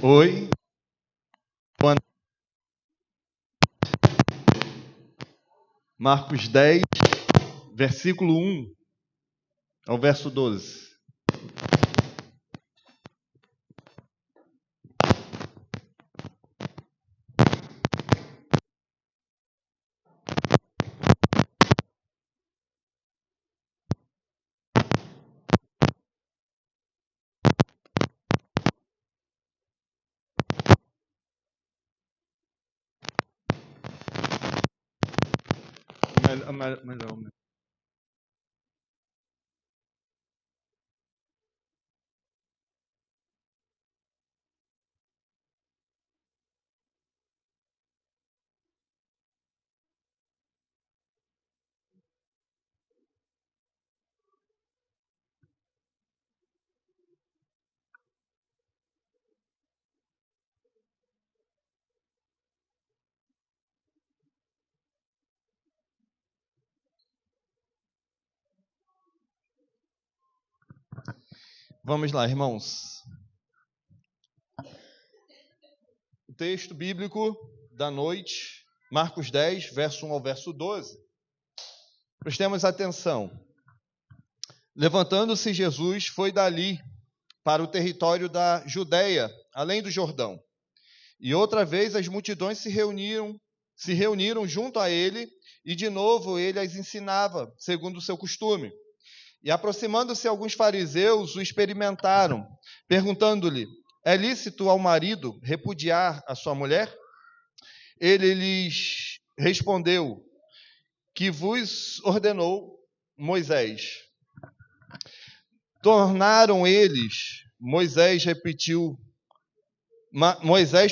Oi. Marcos 10, versículo 1 ao verso 12. Melhor. Vamos lá, irmãos. O texto bíblico da noite, Marcos 10, verso 1 ao verso 12. Prestemos atenção. Levantando-se Jesus, foi dali para o território da Judeia, além do Jordão. E outra vez as multidões se reuniram junto a ele, e de novo ele as ensinava, segundo o seu costume. E aproximando-se alguns fariseus, o experimentaram, perguntando-lhe: é lícito ao marido repudiar a sua mulher? Ele lhes respondeu: que vos ordenou Moisés? Tornaram eles, Moisés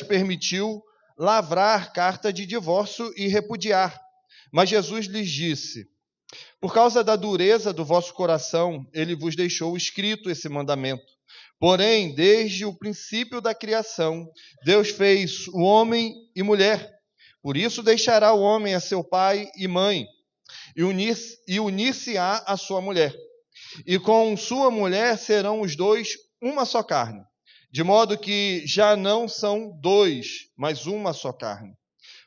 permitiu lavrar carta de divórcio e repudiar. Mas Jesus lhes disse: por causa da dureza do vosso coração, ele vos deixou escrito esse mandamento. Porém, desde o princípio da criação, Deus fez o homem e mulher. Por isso deixará o homem a seu pai e mãe, e unir-se-á a sua mulher. E com sua mulher serão os dois uma só carne. De modo que já não são dois, mas uma só carne.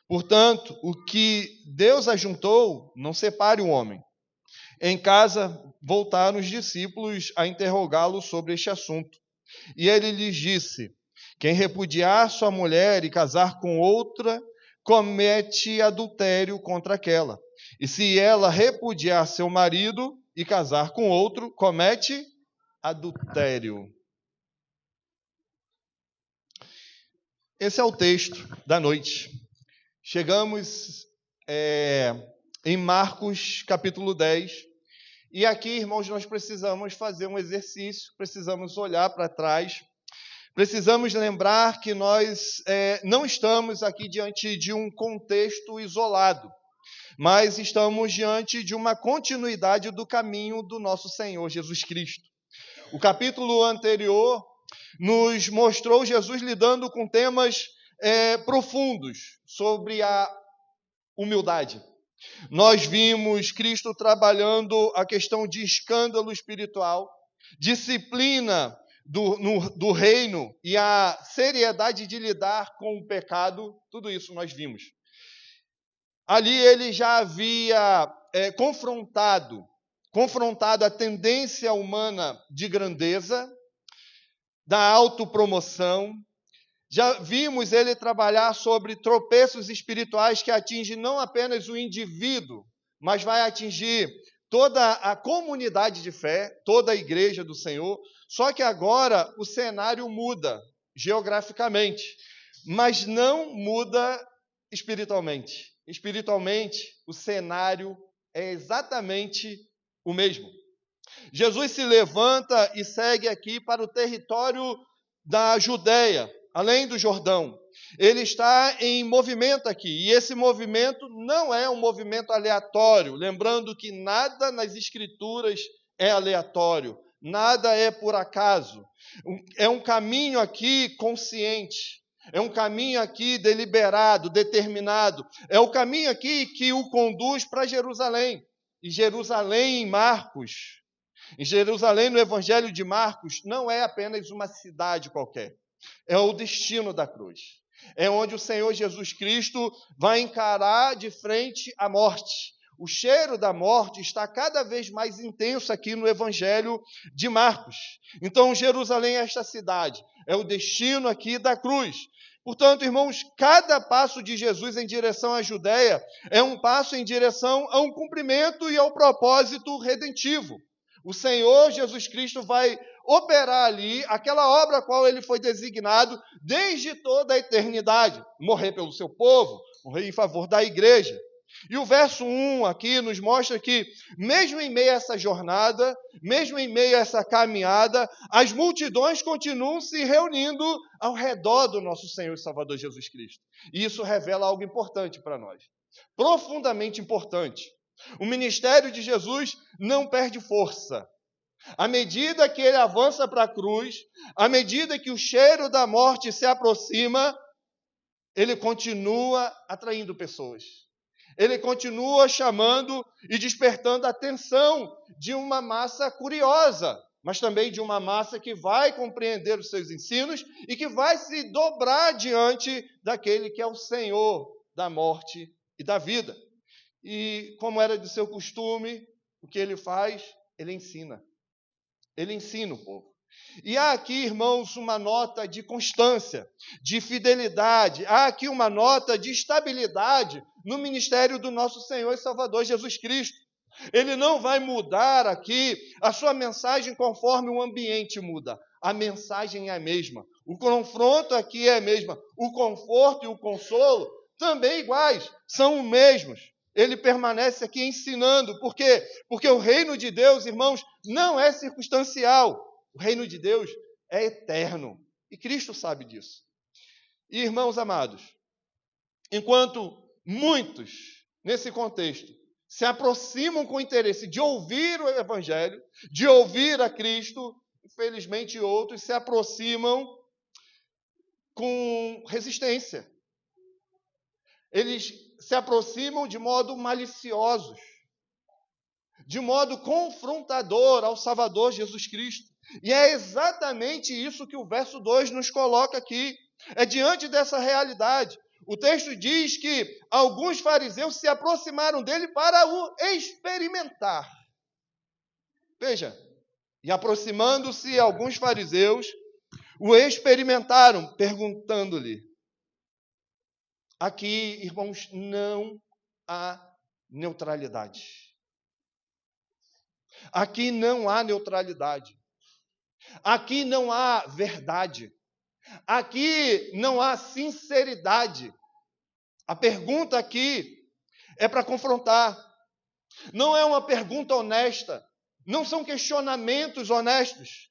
Portanto, o que Deus ajuntou, não separe o homem. Em casa, voltaram os discípulos a interrogá-lo sobre este assunto. E ele lhes disse: quem repudiar sua mulher e casar com outra, comete adultério contra aquela. E se ela repudiar seu marido e casar com outro, comete adultério. Esse é o texto da noite. Chegamos em Marcos capítulo 10. E aqui, irmãos, nós precisamos fazer um exercício, precisamos olhar para trás, precisamos lembrar que nós não estamos aqui diante de um contexto isolado, mas estamos diante de uma continuidade do caminho do nosso Senhor Jesus Cristo. O capítulo anterior nos mostrou Jesus lidando com temas profundos sobre a humildade. Nós vimos Cristo trabalhando a questão de escândalo espiritual, disciplina do reino e a seriedade de lidar com o pecado, tudo isso nós vimos. Ali ele já havia confrontado a tendência humana de grandeza, da autopromoção. Já vimos ele trabalhar sobre tropeços espirituais que atingem não apenas o indivíduo, mas vai atingir toda a comunidade de fé, toda a igreja do Senhor. Só que agora o cenário muda geograficamente, mas não muda espiritualmente. Espiritualmente, o cenário é exatamente o mesmo. Jesus se levanta e segue aqui para o território da Judeia, além do Jordão. Ele está em movimento aqui, e esse movimento não é um movimento aleatório, lembrando que nada nas Escrituras é aleatório, nada é por acaso. É um caminho aqui consciente, é um caminho aqui deliberado, determinado, é o caminho aqui que o conduz para Jerusalém. E Jerusalém, em Marcos, em Jerusalém, no Evangelho de Marcos, não é apenas uma cidade qualquer. é o destino da cruz. É onde o Senhor Jesus Cristo vai encarar de frente a morte. O cheiro da morte está cada vez mais intenso aqui no Evangelho de Marcos. Então, Jerusalém é esta cidade, é o destino aqui da cruz. Portanto, irmãos, cada passo de Jesus em direção à Judéia é um passo em direção a um cumprimento e ao propósito redentivo. O Senhor Jesus Cristo vai operar ali aquela obra a qual ele foi designado desde toda a eternidade, morrer pelo seu povo, morrer em favor da igreja. E o verso 1 aqui nos mostra que, mesmo em meio a essa jornada, mesmo em meio a essa caminhada, as multidões continuam se reunindo ao redor do nosso Senhor e Salvador Jesus Cristo. E isso revela algo importante para nós, profundamente importante. O ministério de Jesus não perde força. À medida que ele avança para a cruz, à medida que o cheiro da morte se aproxima, ele continua atraindo pessoas. Ele continua chamando e despertando a atenção de uma massa curiosa, mas também de uma massa que vai compreender os seus ensinos e que vai se dobrar diante daquele que é o Senhor da morte e da vida. E, como era de seu costume, o que ele faz? Ele ensina. Ele ensina o povo. E há aqui, irmãos, uma nota de constância, de fidelidade, há aqui uma nota de estabilidade no ministério do nosso Senhor e Salvador Jesus Cristo. Ele não vai mudar aqui a sua mensagem conforme o ambiente muda. A mensagem é a mesma. O confronto aqui é a mesma. O conforto e o consolo também iguais, são os mesmos. Ele permanece aqui ensinando. Por quê? Porque o reino de Deus, irmãos, não é circunstancial. O reino de Deus é eterno. E Cristo sabe disso. E, irmãos amados, enquanto muitos, nesse contexto, se aproximam com interesse de ouvir o Evangelho, de ouvir a Cristo, infelizmente outros se aproximam com resistência. Eles se aproximam de modo maliciosos, de modo confrontador ao Salvador Jesus Cristo. E é exatamente isso que o verso 2 nos coloca aqui. É diante dessa realidade. O texto diz que alguns fariseus se aproximaram dele para o experimentar. Veja, e aproximando-se alguns fariseus, o experimentaram, perguntando-lhe. Aqui, irmãos, não há neutralidade. Aqui não há neutralidade. Aqui não há verdade. Aqui não há sinceridade. A pergunta aqui é para confrontar. Não é uma pergunta honesta. Não são questionamentos honestos.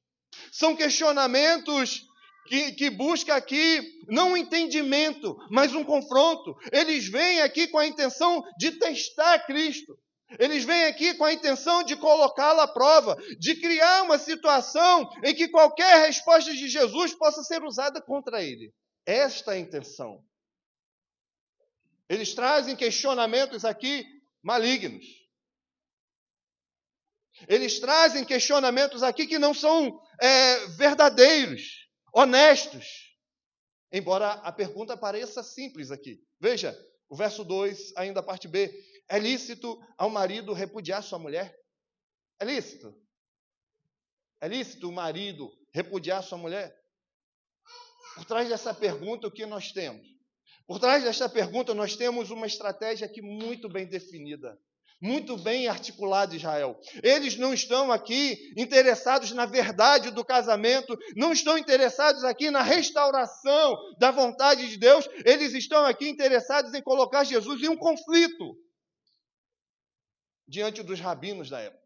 São questionamentos que buscam aqui não um entendimento, mas um confronto. Eles vêm aqui com a intenção de testar Cristo. Eles vêm aqui com a intenção de colocá-lo à prova, de criar uma situação em que qualquer resposta de Jesus possa ser usada contra ele. Esta é a intenção. Eles trazem questionamentos aqui malignos. Eles trazem questionamentos aqui que não são verdadeiros, honestos. Embora a pergunta pareça simples aqui. Veja, o verso 2, ainda a parte B. É lícito ao marido repudiar sua mulher? É lícito? É lícito o marido repudiar sua mulher? Por trás dessa pergunta, o que nós temos? Por trás desta pergunta, nós temos uma estratégia aqui muito bem definida, muito bem articulada, Israel. Eles não estão aqui interessados na verdade do casamento, não estão interessados aqui na restauração da vontade de Deus, eles estão aqui interessados em colocar Jesus em um conflito diante dos rabinos da época.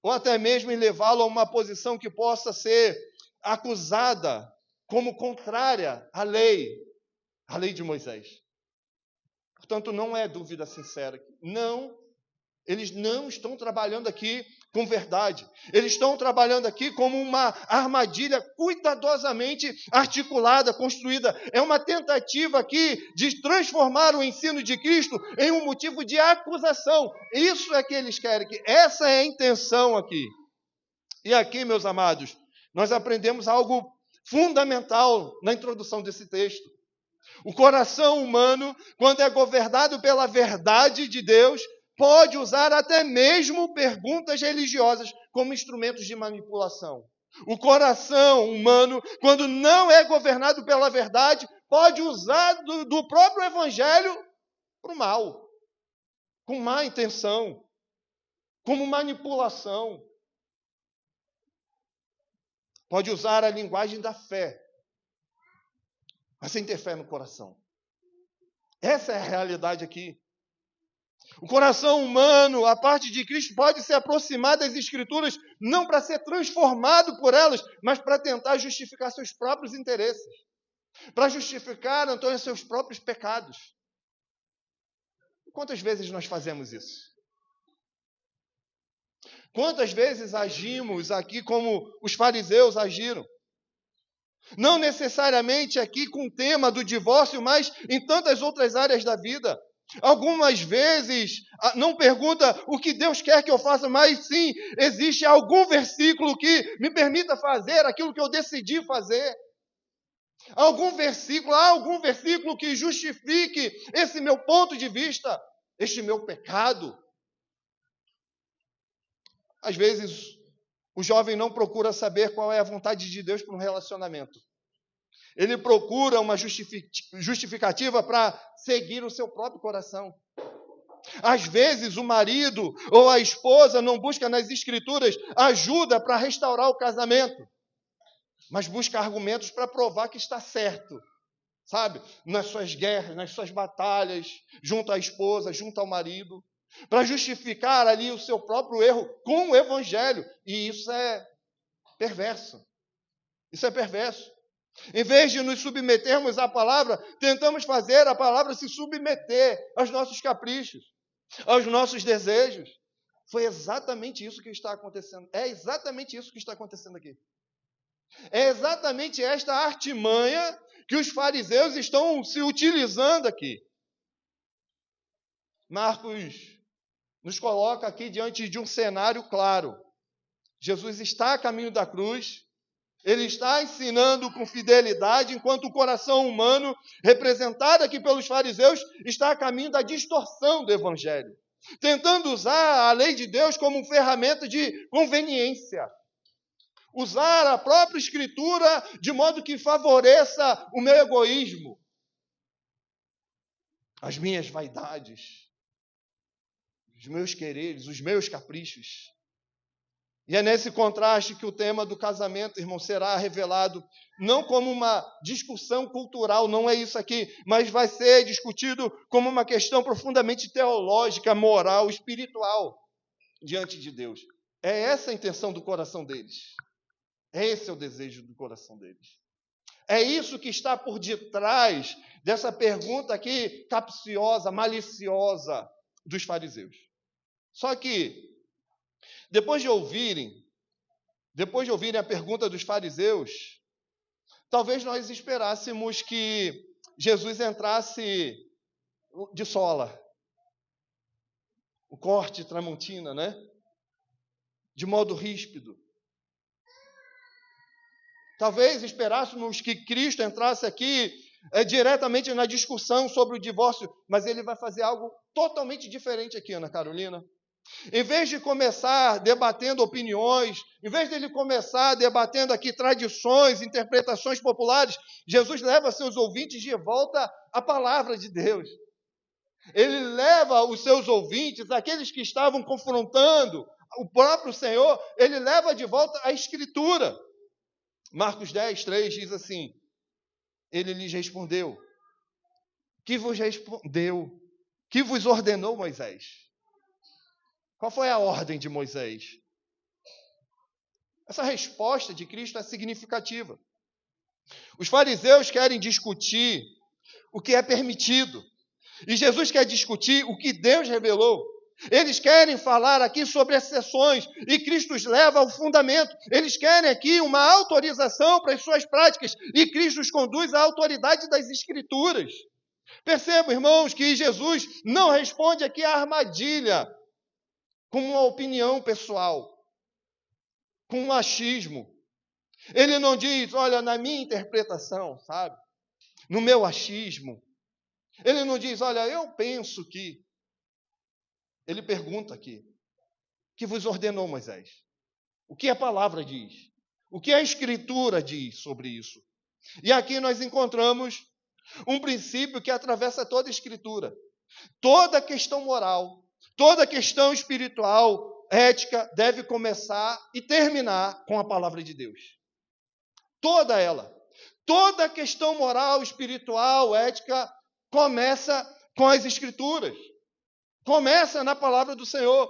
Ou até mesmo em levá-lo a uma posição que possa ser acusada como contrária à lei de Moisés. Portanto, não é dúvida sincera. Não, eles não estão trabalhando aqui com verdade. Eles estão trabalhando aqui como uma armadilha cuidadosamente articulada, construída. É uma tentativa aqui de transformar o ensino de Cristo em um motivo de acusação. Isso é que eles querem. Essa é a intenção aqui. E aqui, meus amados, nós aprendemos algo fundamental na introdução desse texto. O coração humano, quando é governado pela verdade de Deus, pode usar até mesmo perguntas religiosas como instrumentos de manipulação. O coração humano, quando não é governado pela verdade, pode usar do próprio evangelho para o mal, com má intenção, como manipulação. Pode usar a linguagem da fé, mas sem ter fé no coração. Essa é a realidade aqui. O coração humano, a parte de Cristo, pode se aproximar das Escrituras não para ser transformado por elas, mas para tentar justificar seus próprios interesses. Para justificar, então, seus próprios pecados. Quantas vezes nós fazemos isso? Quantas vezes agimos aqui como os fariseus agiram? Não necessariamente aqui com o tema do divórcio, mas em tantas outras áreas da vida. Algumas vezes não pergunta o que Deus quer que eu faça, mas sim, existe algum versículo que me permita fazer aquilo que eu decidi fazer. Há algum versículo que justifique esse meu ponto de vista, este meu pecado. Às vezes, o jovem não procura saber qual é a vontade de Deus para um relacionamento. Ele procura uma justificativa para seguir o seu próprio coração. Às vezes, o marido ou a esposa não busca nas Escrituras ajuda para restaurar o casamento, mas busca argumentos para provar que está certo, sabe? Nas suas guerras, nas suas batalhas, junto à esposa, junto ao marido, para justificar ali o seu próprio erro com o Evangelho. E isso é perverso. Isso é perverso. Em vez de nos submetermos à palavra, tentamos fazer a palavra se submeter aos nossos caprichos, aos nossos desejos. Foi exatamente isso que está acontecendo. É exatamente isso que está acontecendo aqui. É exatamente esta artimanha que os fariseus estão se utilizando aqui. Marcos nos coloca aqui diante de um cenário claro. Jesus está a caminho da cruz. Ele está ensinando com fidelidade, enquanto o coração humano, representado aqui pelos fariseus, está a caminho da distorção do Evangelho, tentando usar a lei de Deus como ferramenta de conveniência. Usar a própria Escritura de modo que favoreça o meu egoísmo, as minhas vaidades, os meus quereres, os meus caprichos. E é nesse contraste que o tema do casamento, irmão, será revelado não como uma discussão cultural, não é isso aqui, mas vai ser discutido como uma questão profundamente teológica, moral, espiritual diante de Deus. É essa a intenção do coração deles. Esse é o desejo do coração deles. É isso que está por detrás dessa pergunta aqui capciosa, maliciosa dos fariseus. Só que depois de ouvirem a pergunta dos fariseus, talvez nós esperássemos que Jesus entrasse de sola, o corte tramontina, né? De modo ríspido. Talvez esperássemos que Cristo entrasse aqui diretamente na discussão sobre o divórcio, mas ele vai fazer algo totalmente diferente aqui, Ana Carolina. Em vez de começar debatendo opiniões, em vez de ele começar debatendo aqui tradições, interpretações populares, Jesus leva seus ouvintes de volta à palavra de Deus. Ele leva os seus ouvintes, aqueles que estavam confrontando o próprio Senhor, ele leva de volta à Escritura. Marcos 10, 3 diz assim, ele lhes respondeu, que vos respondeu, que vos ordenou Moisés? Qual foi a ordem de Moisés? Essa resposta de Cristo é significativa. Os fariseus querem discutir o que é permitido. E Jesus quer discutir o que Deus revelou. Eles querem falar aqui sobre exceções. E Cristo os leva ao fundamento. Eles querem aqui uma autorização para as suas práticas. E Cristo os conduz à autoridade das Escrituras. Percebam, irmãos, que Jesus não responde aqui à armadilha com uma opinião pessoal, com um achismo. Ele não diz, olha, na minha interpretação, sabe? No meu achismo. Ele não diz, olha, eu penso que. Ele pergunta aqui, que vos ordenou Moisés? O que a palavra diz? O que a Escritura diz sobre isso? E aqui nós encontramos um princípio que atravessa toda a Escritura. Toda questão moral, toda questão espiritual, ética, deve começar e terminar com a palavra de Deus. Toda ela. Toda questão moral, espiritual, ética, começa com as Escrituras. Começa na palavra do Senhor.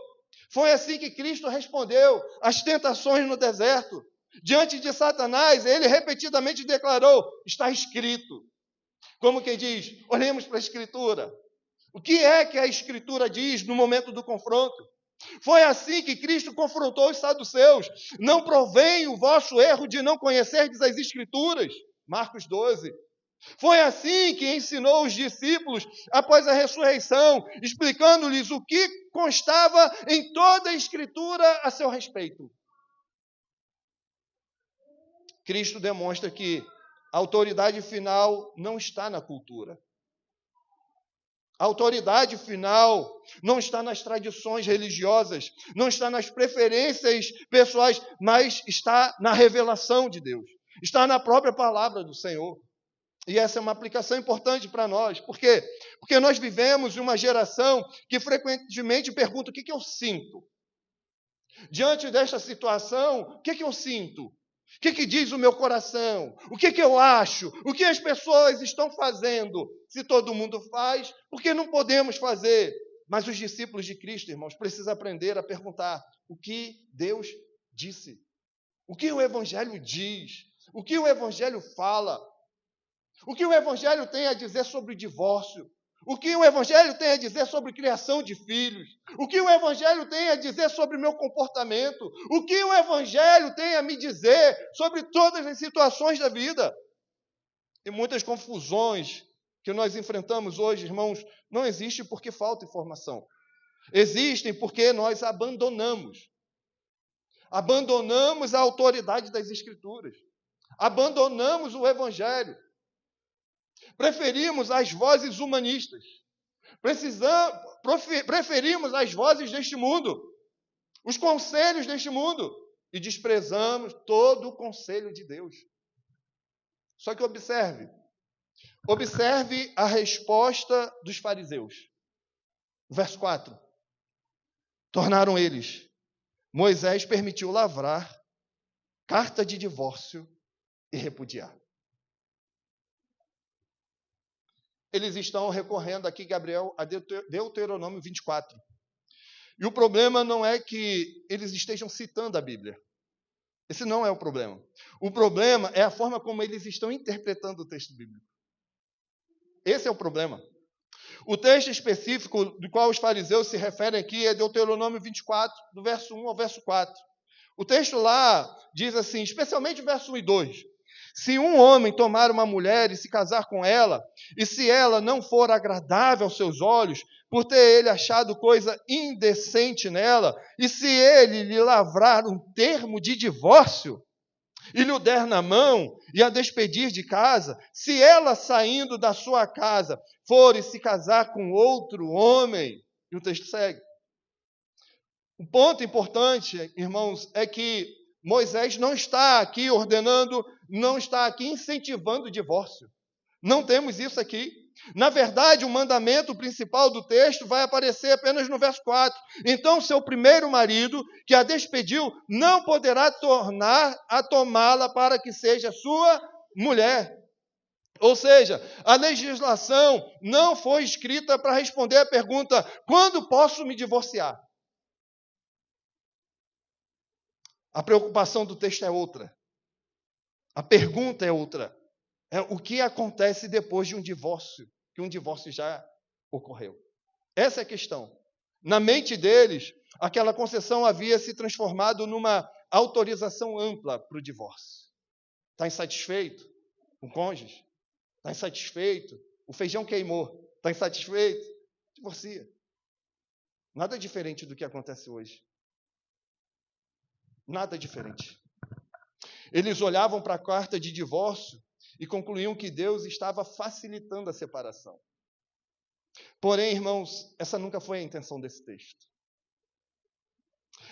Foi assim que Cristo respondeu às tentações no deserto. Diante de Satanás, ele repetidamente declarou, está escrito. Como quem diz, olhemos para a Escritura. O que é que a Escritura diz no momento do confronto? Foi assim que Cristo confrontou os saduceus. Não provém o vosso erro de não conhecerdes as Escrituras. Marcos 12. Foi assim que ensinou os discípulos após a ressurreição, explicando-lhes o que constava em toda a Escritura a seu respeito. Cristo demonstra que a autoridade final não está na cultura. A autoridade final não está nas tradições religiosas, não está nas preferências pessoais, mas está na revelação de Deus. Está na própria palavra do Senhor. E essa é uma aplicação importante para nós. Por quê? Porque nós vivemos em uma geração que frequentemente pergunta o que eu sinto. Diante desta situação, o que eu sinto? O que diz o meu coração? O que eu acho? O que as pessoas estão fazendo? Se todo mundo faz, por que não podemos fazer? Mas os discípulos de Cristo, irmãos, precisam aprender a perguntar o que Deus disse. O que o Evangelho diz? O que o Evangelho fala? O que o Evangelho tem a dizer sobre o divórcio? O que o Evangelho tem a dizer sobre criação de filhos? O que o Evangelho tem a dizer sobre meu comportamento? O que o Evangelho tem a me dizer sobre todas as situações da vida? E muitas confusões que nós enfrentamos hoje, irmãos, não existem porque falta informação. Existem porque nós abandonamos. Abandonamos a autoridade das Escrituras. Abandonamos o Evangelho. Preferimos as vozes humanistas. Preferimos as vozes deste mundo, os conselhos deste mundo, e desprezamos todo o conselho de Deus. Só que observe a resposta dos fariseus. Verso 4. Tornaram eles, Moisés permitiu lavrar carta de divórcio e repudiar. Eles estão recorrendo aqui, Gabriel, a Deuteronômio 24. E o problema não é que eles estejam citando a Bíblia. Esse não é o problema. O problema é a forma como eles estão interpretando o texto bíblico. Esse é o problema. O texto específico do qual os fariseus se referem aqui é Deuteronômio 24, do verso 1 ao verso 4. O texto lá diz assim, especialmente o verso 1 e 2. Se um homem tomar uma mulher e se casar com ela, e se ela não for agradável aos seus olhos, por ter ele achado coisa indecente nela, e se ele lhe lavrar um termo de divórcio, e lhe o der na mão, e a despedir de casa, se ela saindo da sua casa for e se casar com outro homem, e o texto segue. O ponto importante, irmãos, é que Moisés não está aqui ordenando, não está aqui incentivando o divórcio. Não temos isso aqui. Na verdade, o mandamento principal do texto vai aparecer apenas no verso 4. Então, seu primeiro marido, que a despediu, não poderá tornar a tomá-la para que seja sua mulher. Ou seja, a legislação não foi escrita para responder a pergunta: quando posso me divorciar? A preocupação do texto é outra. A pergunta é outra. É o que acontece depois de um divórcio, que um divórcio já ocorreu. Essa é a questão. Na mente deles, aquela concessão havia se transformado numa autorização ampla para o divórcio. Está insatisfeito com o cônjuge? Está insatisfeito? O feijão queimou. Está insatisfeito? Divorcia. Nada diferente do que acontece hoje. Nada diferente. Eles olhavam para a carta de divórcio e concluíam que Deus estava facilitando a separação. Porém, irmãos, essa nunca foi a intenção desse texto.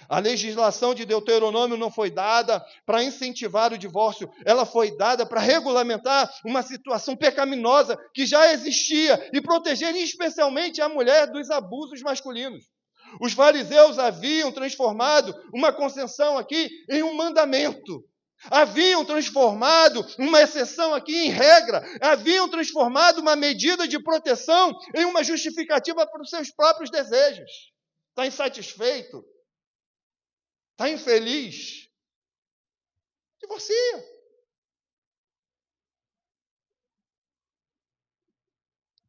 A legislação de Deuteronômio não foi dada para incentivar o divórcio, ela foi dada para regulamentar uma situação pecaminosa que já existia e proteger especialmente a mulher dos abusos masculinos. Os fariseus haviam transformado uma concessão aqui em um mandamento. Haviam transformado uma exceção aqui em regra. Haviam transformado uma medida de proteção em uma justificativa para os seus próprios desejos. Está insatisfeito? Está infeliz? Divorcia.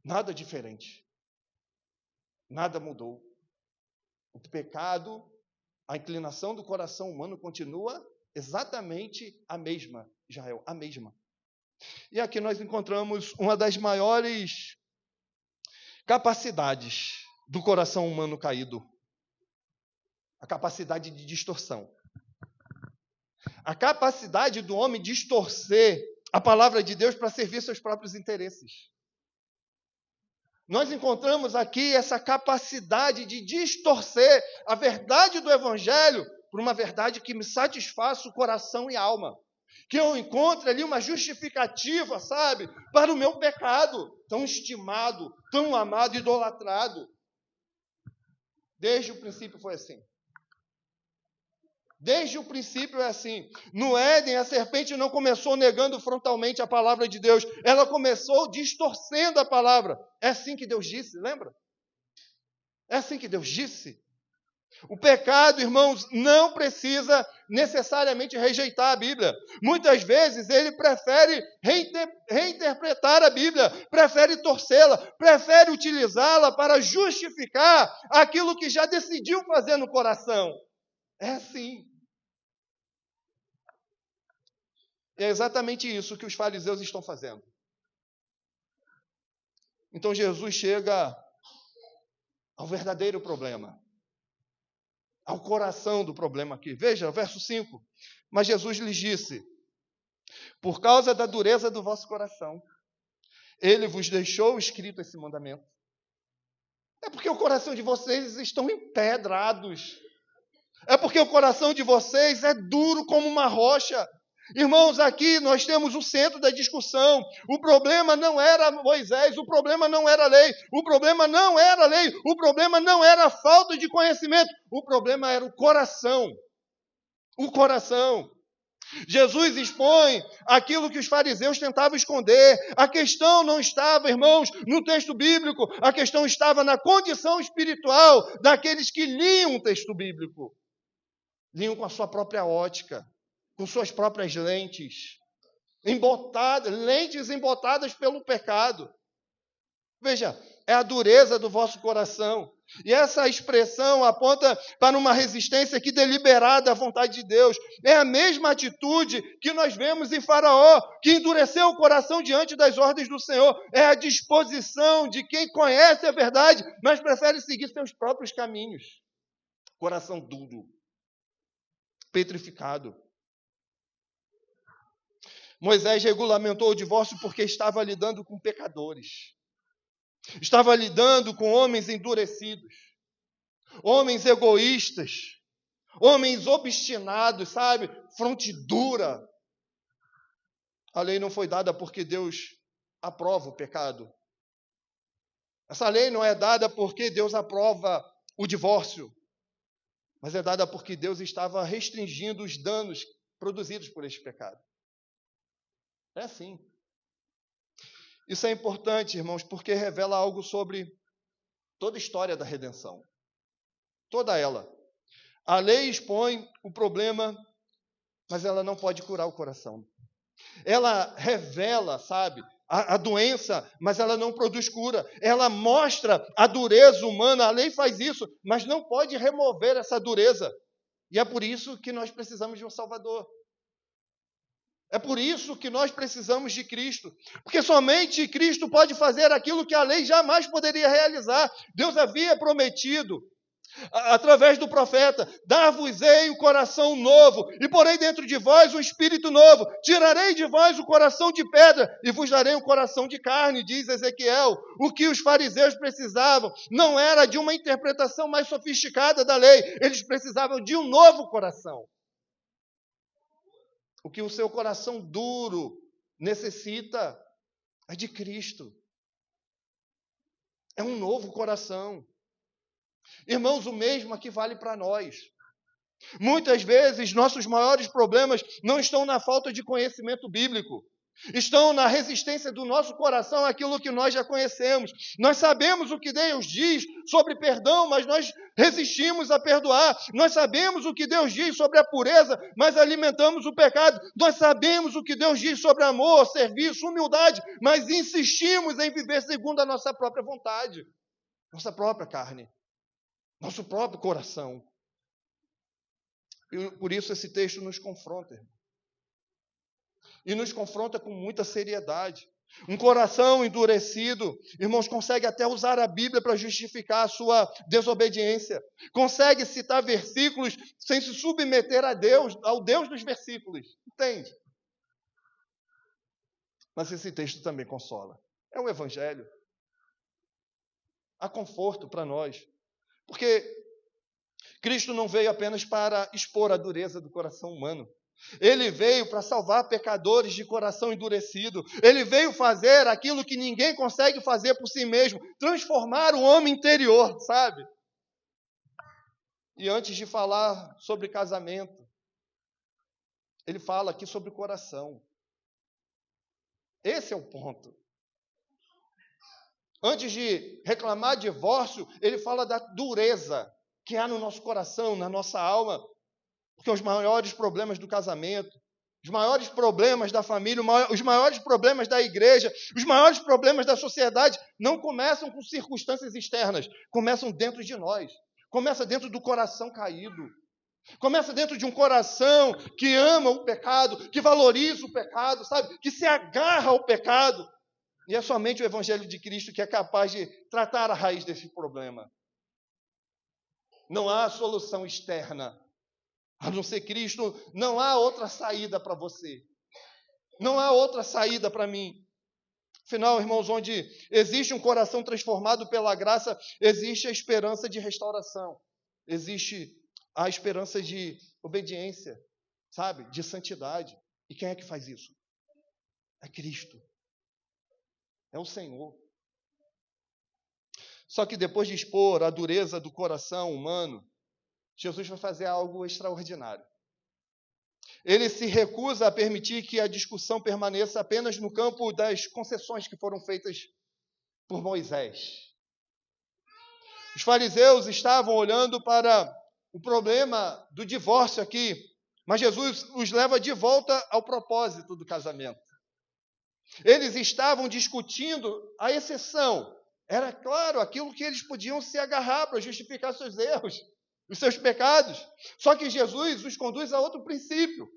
Nada diferente. Nada mudou. O pecado, a inclinação do coração humano continua exatamente a mesma, Israel, a mesma. E aqui nós encontramos uma das maiores capacidades do coração humano caído. A capacidade de distorção. A capacidade do homem distorcer a palavra de Deus para servir seus próprios interesses. Nós encontramos aqui essa capacidade de distorcer a verdade do Evangelho por uma verdade que me satisfaça o coração e a alma. Que eu encontre ali uma justificativa, sabe, para o meu pecado, tão estimado, tão amado, idolatrado. Desde o princípio foi assim. Desde o princípio é assim. No Éden, a serpente não começou negando frontalmente a palavra de Deus. Ela começou distorcendo a palavra. É assim que Deus disse, lembra? É assim que Deus disse. O pecado, irmãos, não precisa necessariamente rejeitar a Bíblia. Muitas vezes ele prefere reinterpretar a Bíblia, prefere torcê-la, prefere utilizá-la para justificar aquilo que já decidiu fazer no coração. É assim. É exatamente isso que os fariseus estão fazendo. Então Jesus chega ao verdadeiro problema, ao coração do problema aqui. Veja, verso 5. Mas Jesus lhes disse: por causa da dureza do vosso coração, ele vos deixou escrito esse mandamento. É porque o coração de vocês estão empedrados. É porque o coração de vocês é duro como uma rocha. Irmãos, aqui nós temos o centro da discussão. O problema não era Moisés, o problema não era a lei, o problema não era a lei, o problema não era a falta de conhecimento, o problema era o coração. O coração. Jesus expõe aquilo que os fariseus tentavam esconder. A questão não estava, irmãos, no texto bíblico, a questão estava na condição espiritual daqueles que liam o texto bíblico. Liam com a sua própria ótica, com suas próprias lentes, lentes embotadas pelo pecado. Veja, é a dureza do vosso coração. E essa expressão aponta para uma resistência que deliberada à vontade de Deus. É a mesma atitude que nós vemos em Faraó, que endureceu o coração diante das ordens do Senhor. É a disposição de quem conhece a verdade, mas prefere seguir seus próprios caminhos. Coração duro, petrificado. Moisés regulamentou o divórcio porque estava lidando com pecadores. Estava lidando com homens endurecidos, homens egoístas, homens obstinados, sabe? Fronte dura. A lei não foi dada porque Deus aprova o pecado. Essa lei não é dada porque Deus aprova o divórcio, mas é dada porque Deus estava restringindo os danos produzidos por este pecado. É assim. Isso é importante, irmãos, porque revela algo sobre toda a história da redenção. Toda ela. A lei expõe o problema, mas ela não pode curar o coração. Ela revela, sabe, a doença, mas ela não produz cura. Ela mostra a dureza humana, a lei faz isso, mas não pode remover essa dureza. E é por isso que nós precisamos de um Salvador. É por isso que nós precisamos de Cristo. Porque somente Cristo pode fazer aquilo que a lei jamais poderia realizar. Deus havia prometido através do profeta: dar-vos-ei um coração novo, e porei dentro de vós um espírito novo, tirarei de vós o coração de pedra, e vos darei um coração de carne, diz Ezequiel. O que os fariseus precisavam não era de uma interpretação mais sofisticada da lei, eles precisavam de um novo coração. O que o seu coração duro necessita é de Cristo. É um novo coração. Irmãos, o mesmo aqui vale para nós. Muitas vezes, nossos maiores problemas não estão na falta de conhecimento bíblico. Estão na resistência do nosso coração àquilo que nós já conhecemos. Nós sabemos o que Deus diz sobre perdão, mas nós resistimos a perdoar. Nós sabemos o que Deus diz sobre a pureza, mas alimentamos o pecado. Nós sabemos o que Deus diz sobre amor, serviço, humildade, mas insistimos em viver segundo a nossa própria vontade, nossa própria carne, nosso próprio coração. E por isso esse texto nos confronta, irmão. E nos confronta com muita seriedade. Um coração endurecido, irmãos, consegue até usar a Bíblia para justificar a sua desobediência. Consegue citar versículos sem se submeter a Deus, ao Deus dos versículos. Entende? Mas esse texto também consola. É o Evangelho. Há conforto para nós. Porque Cristo não veio apenas para expor a dureza do coração humano. Ele veio para salvar pecadores de coração endurecido. Ele veio fazer aquilo que ninguém consegue fazer por si mesmo, transformar o homem interior, sabe? E antes de falar sobre casamento, ele fala aqui sobre o coração. Esse é o ponto. Antes de reclamar divórcio, ele fala da dureza que há no nosso coração, na nossa alma. Porque os maiores problemas do casamento, os maiores problemas da família, os maiores problemas da igreja, os maiores problemas da sociedade não começam com circunstâncias externas, começam dentro de nós. Começa dentro do coração caído. Começa dentro de um coração que ama o pecado, que valoriza o pecado, sabe? Que se agarra ao pecado. E é somente o Evangelho de Cristo que é capaz de tratar a raiz desse problema. Não há solução externa. A não ser Cristo, não há outra saída para você. Não há outra saída para mim. Afinal, irmãos, onde existe um coração transformado pela graça, existe a esperança de restauração. Existe a esperança de obediência, sabe? De santidade. E quem é que faz isso? É Cristo. É o Senhor. Só que depois de expor a dureza do coração humano, Jesus vai fazer algo extraordinário. Ele se recusa a permitir que a discussão permaneça apenas no campo das concessões que foram feitas por Moisés. Os fariseus estavam olhando para o problema do divórcio aqui, mas Jesus os leva de volta ao propósito do casamento. Eles estavam discutindo a exceção. Era claro, aquilo que eles podiam se agarrar para justificar seus erros, os seus pecados. Só que Jesus os conduz a outro princípio.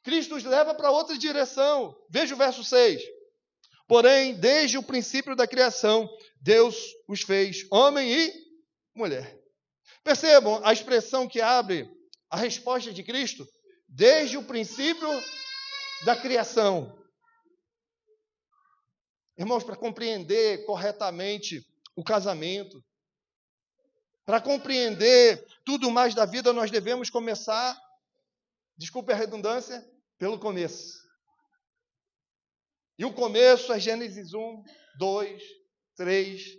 Cristo os leva para outra direção. Veja o verso 6. Porém, desde o princípio da criação, Deus os fez homem e mulher. Percebam a expressão que abre a resposta de Cristo. Desde o princípio da criação. Irmãos, para compreender corretamente o casamento, para compreender tudo mais da vida, nós devemos começar, desculpe a redundância, pelo começo. E o começo é Gênesis 1, 2, 3.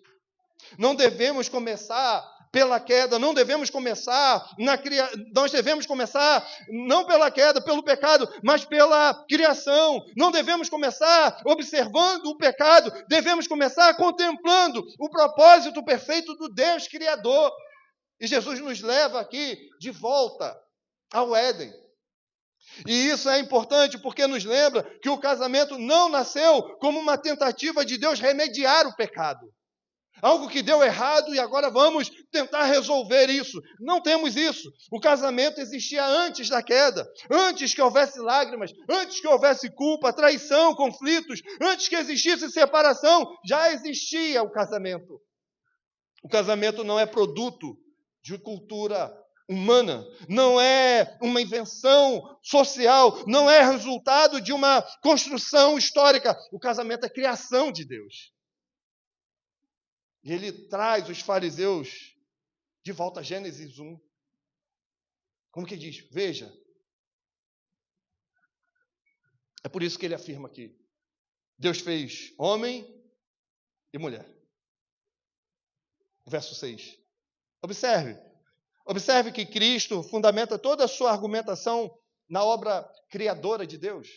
Não devemos começar pela queda, não devemos começar nós devemos começar não pela queda, pelo pecado, mas pela criação. Não devemos começar observando o pecado, devemos começar contemplando o propósito perfeito do Deus Criador. E Jesus nos leva aqui de volta ao Éden. E isso é importante porque nos lembra que o casamento não nasceu como uma tentativa de Deus remediar o pecado. Algo que deu errado e agora vamos tentar resolver isso. Não temos isso. O casamento existia antes da queda, antes que houvesse lágrimas, antes que houvesse culpa, traição, conflitos, antes que existisse separação, já existia o casamento. O casamento não é produto de cultura humana, não é uma invenção social, não é resultado de uma construção histórica. O casamento é criação de Deus. E ele traz os fariseus de volta a Gênesis 1. Como que diz? Veja. É por isso que ele afirma aqui. Deus fez homem e mulher. Verso 6. Observe que Cristo fundamenta toda a sua argumentação na obra criadora de Deus.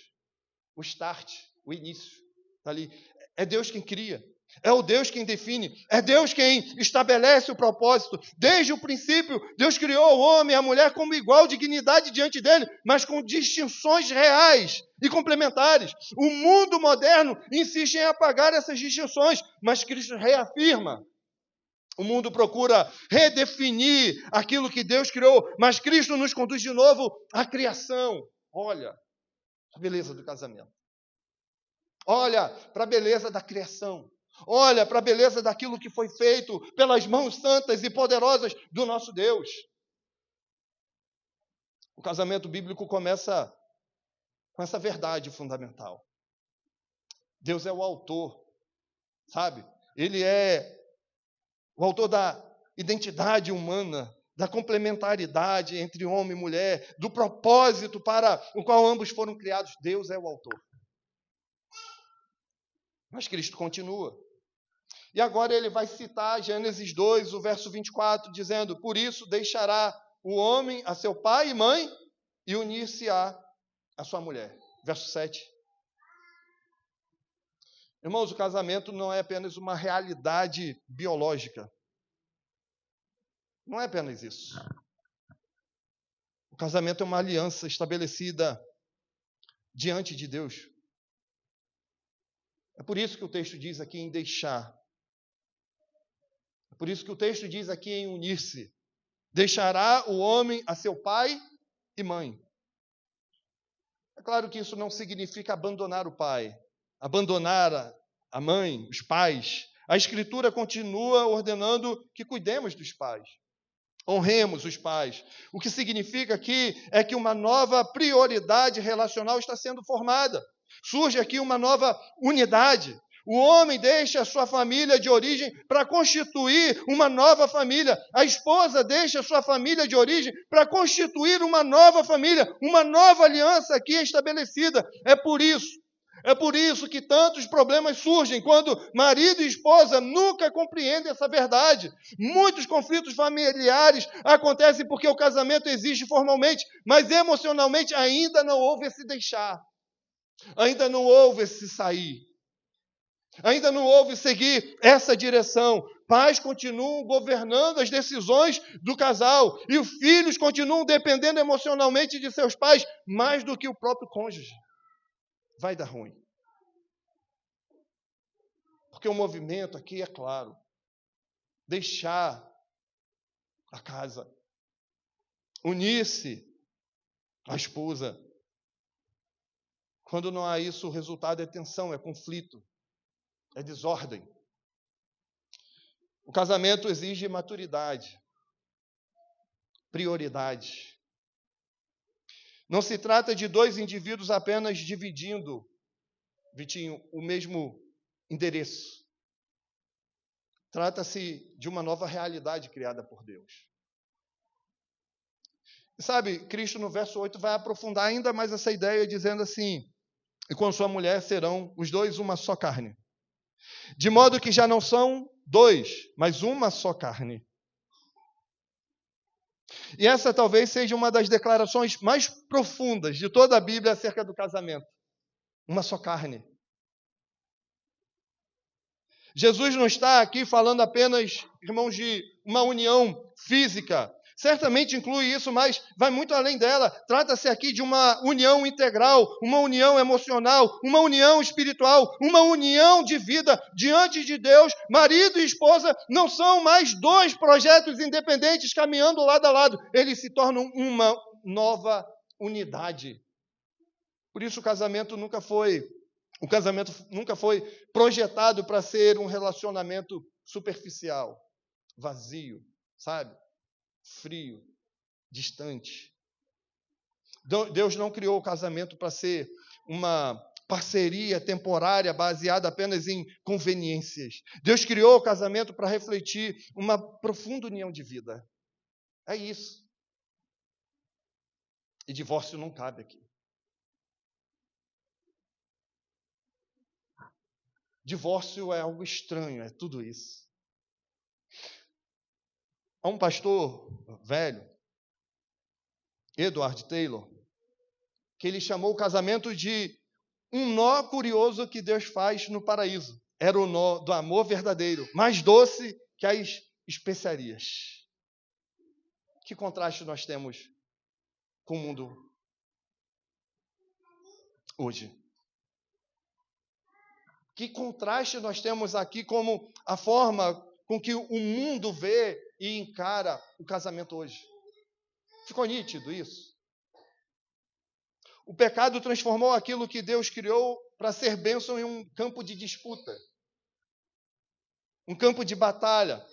O start, o início. Está ali. É Deus quem cria. É o Deus quem define. É Deus quem estabelece o propósito. Desde o princípio, Deus criou o homem e a mulher como igual dignidade diante dele, mas com distinções reais e complementares. O mundo moderno insiste em apagar essas distinções, mas Cristo reafirma. O mundo procura redefinir aquilo que Deus criou, mas Cristo nos conduz de novo à criação. Olha a beleza do casamento. Olha para a beleza da criação. Olha para a beleza daquilo que foi feito pelas mãos santas e poderosas do nosso Deus. O casamento bíblico começa com essa verdade fundamental. Deus é o autor, sabe? Ele é o autor da identidade humana, da complementaridade entre homem e mulher, do propósito para o qual ambos foram criados. Deus é o autor. Mas Cristo continua. E agora ele vai citar Gênesis 2, o verso 24, dizendo: por isso deixará o homem a seu pai e mãe e unir-se-á a sua mulher. Verso 7. Irmãos, o casamento não é apenas uma realidade biológica. Não é apenas isso. O casamento é uma aliança estabelecida diante de Deus. É por isso que o texto diz aqui em deixar. É por isso que o texto diz aqui em unir-se. Deixará o homem a seu pai e mãe. É claro que isso não significa abandonar o pai, abandonar a mãe, os pais. A Escritura continua ordenando que cuidemos dos pais. Honremos os pais. O que significa aqui é que uma nova prioridade relacional está sendo formada. Surge aqui uma nova unidade. O homem deixa a sua família de origem para constituir uma nova família. A esposa deixa a sua família de origem para constituir uma nova família. Uma nova aliança aqui estabelecida. É por isso que tantos problemas surgem quando marido e esposa nunca compreendem essa verdade. Muitos conflitos familiares acontecem porque o casamento existe formalmente, mas emocionalmente ainda não houve esse deixar. Ainda não houve esse sair. Ainda não houve seguir essa direção. Pais continuam governando as decisões do casal e os filhos continuam dependendo emocionalmente de seus pais mais do que o próprio cônjuge. Vai dar ruim. Porque o movimento aqui é claro. Deixar a casa. Unir-se à esposa. Quando não há isso, o resultado é tensão, é conflito, é desordem. O casamento exige maturidade, prioridade. Não se trata de dois indivíduos apenas dividindo, Vitinho, o mesmo endereço. Trata-se de uma nova realidade criada por Deus. E sabe, Cristo no verso 8 vai aprofundar ainda mais essa ideia, dizendo assim: e com sua mulher serão os dois uma só carne. De modo que já não são dois, mas uma só carne. E essa talvez seja uma das declarações mais profundas de toda a Bíblia acerca do casamento. Uma só carne. Jesus não está aqui falando apenas, irmãos, de uma união física. Certamente inclui isso, mas vai muito além dela. Trata-se aqui de uma união integral, uma união emocional, uma união espiritual, uma união de vida diante de Deus. Marido e esposa não são mais dois projetos independentes caminhando lado a lado. Eles se tornam uma nova unidade. Por isso o casamento nunca foi projetado para ser um relacionamento superficial, vazio, sabe? frio, distante. Deus não criou o casamento para ser uma parceria temporária baseada apenas em conveniências. Deus criou o casamento para refletir uma profunda união de vida. É isso. E divórcio não cabe aqui. Divórcio é algo estranho, é tudo isso. Há um pastor velho, Edward Taylor, que ele chamou o casamento de um nó curioso que Deus faz no paraíso. Era o nó do amor verdadeiro, mais doce que as especiarias. Que contraste nós temos com o mundo hoje. Que contraste nós temos aqui como a forma com que o mundo vê e encara o casamento hoje. Ficou nítido isso? O pecado transformou aquilo que Deus criou para ser bênção em um campo de disputa, um campo de batalha.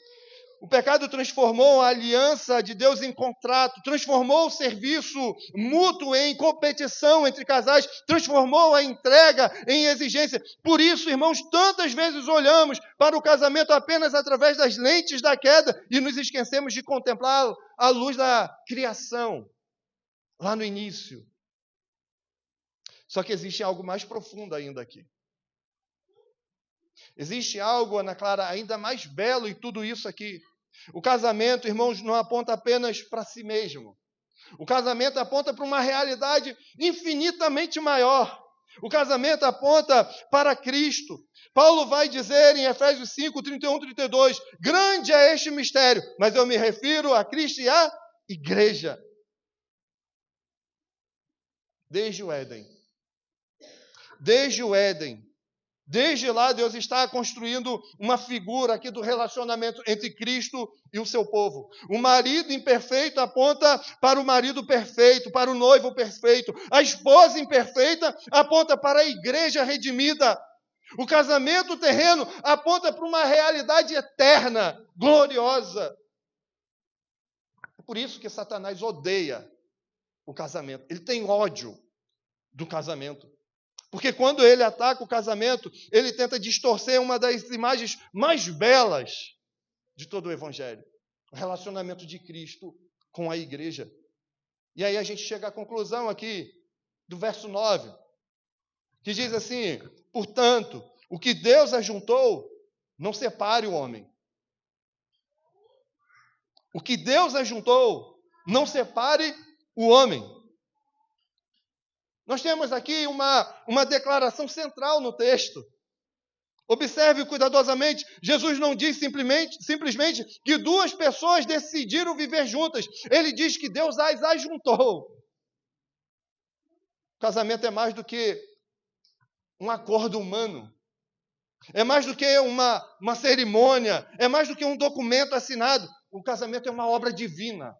O pecado transformou a aliança de Deus em contrato, transformou o serviço mútuo em competição entre casais, transformou a entrega em exigência. Por isso, irmãos, tantas vezes olhamos para o casamento apenas através das lentes da queda e nos esquecemos de contemplar a luz da criação, lá no início. Só que existe algo mais profundo ainda aqui. Existe algo, Ana Clara, ainda mais belo em tudo isso aqui. O casamento, irmãos, não aponta apenas para si mesmo. O casamento aponta para uma realidade infinitamente maior. O casamento aponta para Cristo. Paulo vai dizer em Efésios 5, 31, 32, grande é este mistério, mas eu me refiro a Cristo e à igreja. Desde o Éden. Desde lá, Deus está construindo uma figura aqui do relacionamento entre Cristo e o seu povo. O marido imperfeito aponta para o marido perfeito, para o noivo perfeito. A esposa imperfeita aponta para a igreja redimida. O casamento terreno aponta para uma realidade eterna, gloriosa. É por isso que Satanás odeia o casamento. Ele tem ódio do casamento. Porque quando ele ataca o casamento, ele tenta distorcer uma das imagens mais belas de todo o Evangelho. O relacionamento de Cristo com a igreja. E aí a gente chega à conclusão aqui do verso 9, que diz assim, portanto, o que Deus ajuntou, não separe o homem. O que Deus ajuntou, não separe o homem. Nós temos aqui uma declaração central no texto. Observe cuidadosamente, Jesus não diz simplesmente que duas pessoas decidiram viver juntas. Ele diz que Deus as ajuntou. O casamento é mais do que um acordo humano. É mais do que uma cerimônia. É mais do que um documento assinado. O casamento é uma obra divina.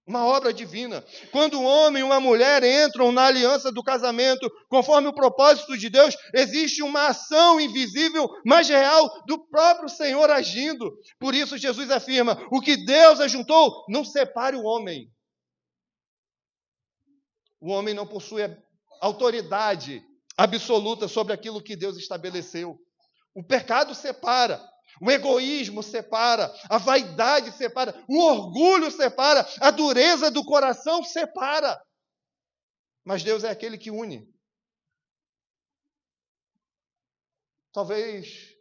Uma obra divina. Quando um homem e uma mulher entram na aliança do casamento, conforme o propósito de Deus, existe uma ação invisível, mas real, do próprio Senhor agindo. Por isso Jesus afirma, o que Deus ajuntou, não separe o homem. O homem não possui autoridade absoluta sobre aquilo que Deus estabeleceu. O pecado separa. O egoísmo separa, a vaidade separa, o orgulho separa, a dureza do coração separa. Mas Deus é aquele que une. Talvez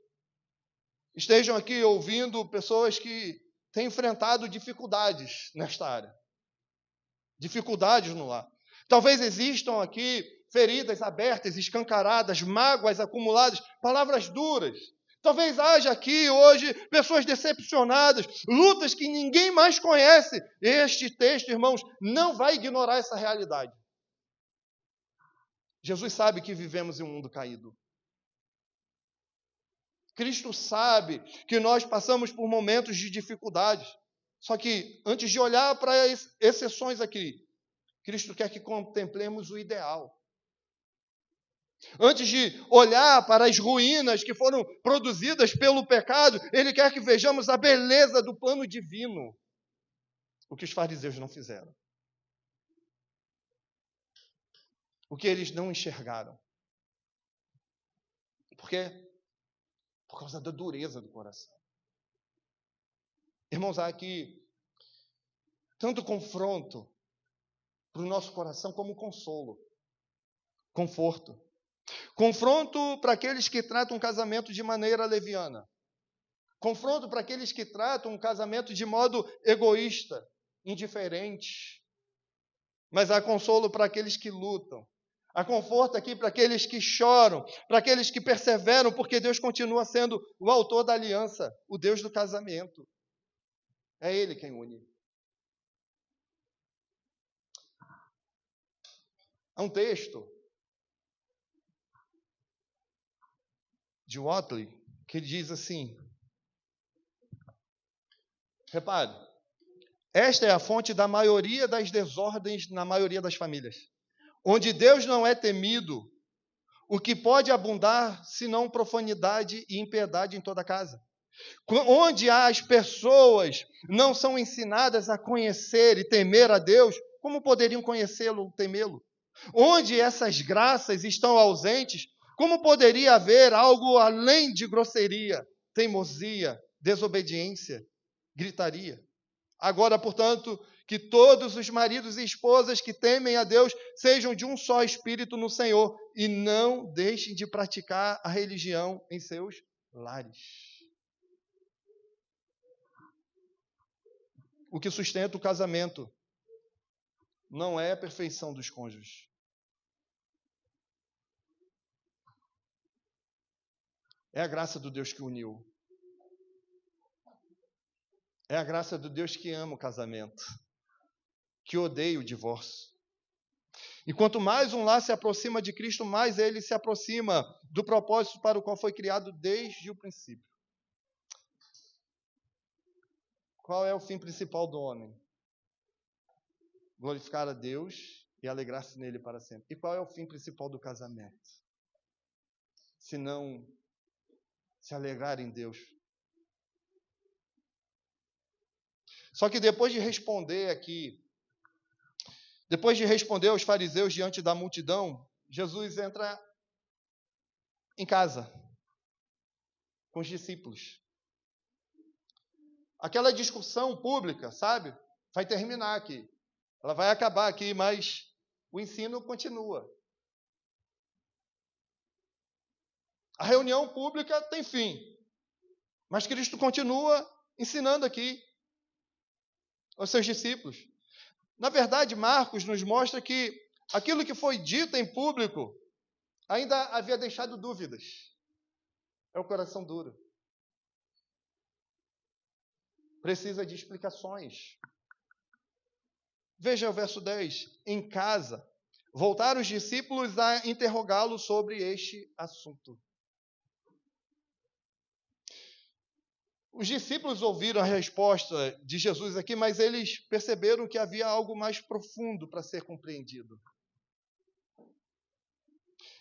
estejam aqui ouvindo pessoas que têm enfrentado dificuldades nesta área. Dificuldades no lar. Talvez existam aqui feridas abertas, escancaradas, mágoas acumuladas, palavras duras. Talvez haja aqui hoje pessoas decepcionadas, lutas que ninguém mais conhece. Este texto, irmãos, não vai ignorar essa realidade. Jesus sabe que vivemos em um mundo caído. Cristo sabe que nós passamos por momentos de dificuldades. Só que, antes de olhar para as exceções aqui, Cristo quer que contemplemos o ideal. Antes de olhar para as ruínas que foram produzidas pelo pecado, Ele quer que vejamos a beleza do plano divino. o que os fariseus não fizeram. O que eles não enxergaram. Por quê? Por causa da dureza do coração. Irmãos, há aqui tanto confronto para o nosso coração como consolo, conforto. Confronto para aqueles que tratam um casamento de maneira leviana. Confronto para aqueles que tratam um casamento de modo egoísta, indiferente. Mas há consolo para aqueles que lutam. Há conforto aqui para aqueles que choram, para aqueles que perseveram, porque Deus continua sendo o autor da aliança, o Deus do casamento. É Ele quem une. Há um texto de Watley que diz assim, repare, esta é a fonte da maioria das desordens na maioria das famílias. Onde Deus não é temido, o que pode abundar, senão profanidade e impiedade em toda a casa. Onde as pessoas não são ensinadas a conhecer e temer a Deus, como poderiam conhecê-lo ou temê-lo? Onde essas graças estão ausentes, como poderia haver algo além de grosseria, teimosia, desobediência, gritaria? Agora, portanto, que todos os maridos e esposas que temem a Deus sejam de um só espírito no Senhor e não deixem de praticar a religião em seus lares. O que sustenta o casamento não é a perfeição dos cônjuges. É a graça do Deus que uniu. É a graça do Deus que ama o casamento, que odeia o divórcio. E quanto mais um lar se aproxima de Cristo, mais ele se aproxima do propósito para o qual foi criado desde o princípio. Qual é o fim principal do homem? Glorificar a Deus e alegrar-se nele para sempre. E qual é o fim principal do casamento? Se não se alegrar em Deus. Só que depois de responder aos fariseus diante da multidão, Jesus entra em casa com os discípulos. Aquela discussão pública, sabe? Vai terminar aqui. Ela vai acabar aqui, mas o ensino continua. A reunião pública tem fim, mas Cristo continua ensinando aqui aos seus discípulos. Na verdade, Marcos nos mostra que aquilo que foi dito em público ainda havia deixado dúvidas. É o coração duro. Precisa de explicações. Veja o verso 10. Em casa, voltaram os discípulos a interrogá-lo sobre este assunto. Os discípulos ouviram a resposta de Jesus aqui, mas eles perceberam que havia algo mais profundo para ser compreendido.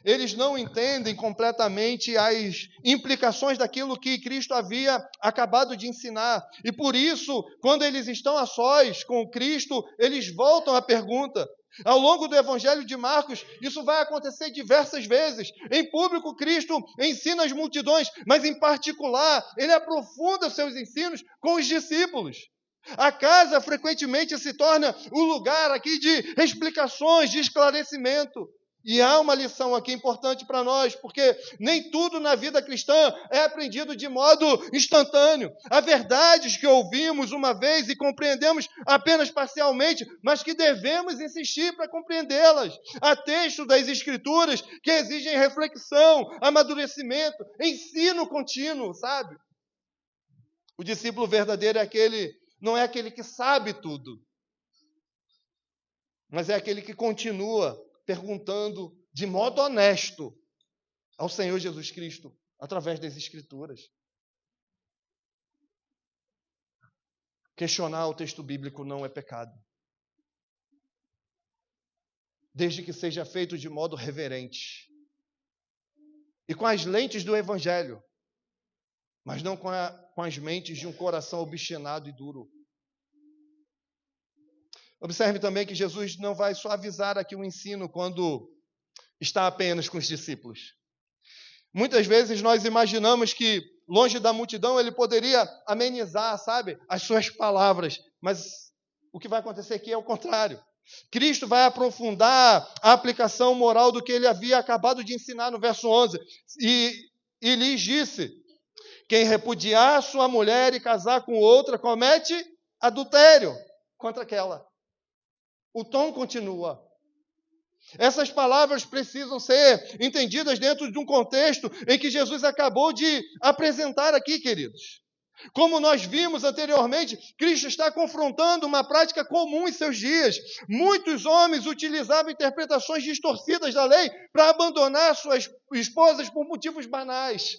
Eles não entendem completamente as implicações daquilo que Cristo havia acabado de ensinar. E por isso, quando eles estão a sós com Cristo, eles voltam à pergunta. Ao longo do Evangelho de Marcos, isso vai acontecer diversas vezes. Em público, Cristo ensina as multidões, mas em particular, ele aprofunda os seus ensinos com os discípulos. A casa frequentemente se torna o lugar aqui de explicações, de esclarecimento. E há uma lição aqui importante para nós, porque nem tudo na vida cristã é aprendido de modo instantâneo. Há verdades que ouvimos uma vez e compreendemos apenas parcialmente, mas que devemos insistir para compreendê-las. Há textos das Escrituras que exigem reflexão, amadurecimento, ensino contínuo, sabe? O discípulo verdadeiro não é aquele que sabe tudo, mas é aquele que continua perguntando de modo honesto ao Senhor Jesus Cristo, através das Escrituras. Questionar o texto bíblico não é pecado, desde que seja feito de modo reverente e com as lentes do Evangelho, mas não com as mentes de um coração obstinado e duro. Observe também que Jesus não vai suavizar aqui o ensino quando está apenas com os discípulos. Muitas vezes nós imaginamos que, longe da multidão, ele poderia amenizar, sabe, as suas palavras. Mas o que vai acontecer aqui é o contrário. Cristo vai aprofundar a aplicação moral do que ele havia acabado de ensinar no verso 11. E lhes disse: quem repudiar sua mulher e casar com outra, comete adultério contra aquela. O tom continua. Essas palavras precisam ser entendidas dentro de um contexto em que Jesus acabou de apresentar aqui, queridos. Como nós vimos anteriormente, Cristo está confrontando uma prática comum em seus dias. Muitos homens utilizavam interpretações distorcidas da lei para abandonar suas esposas por motivos banais.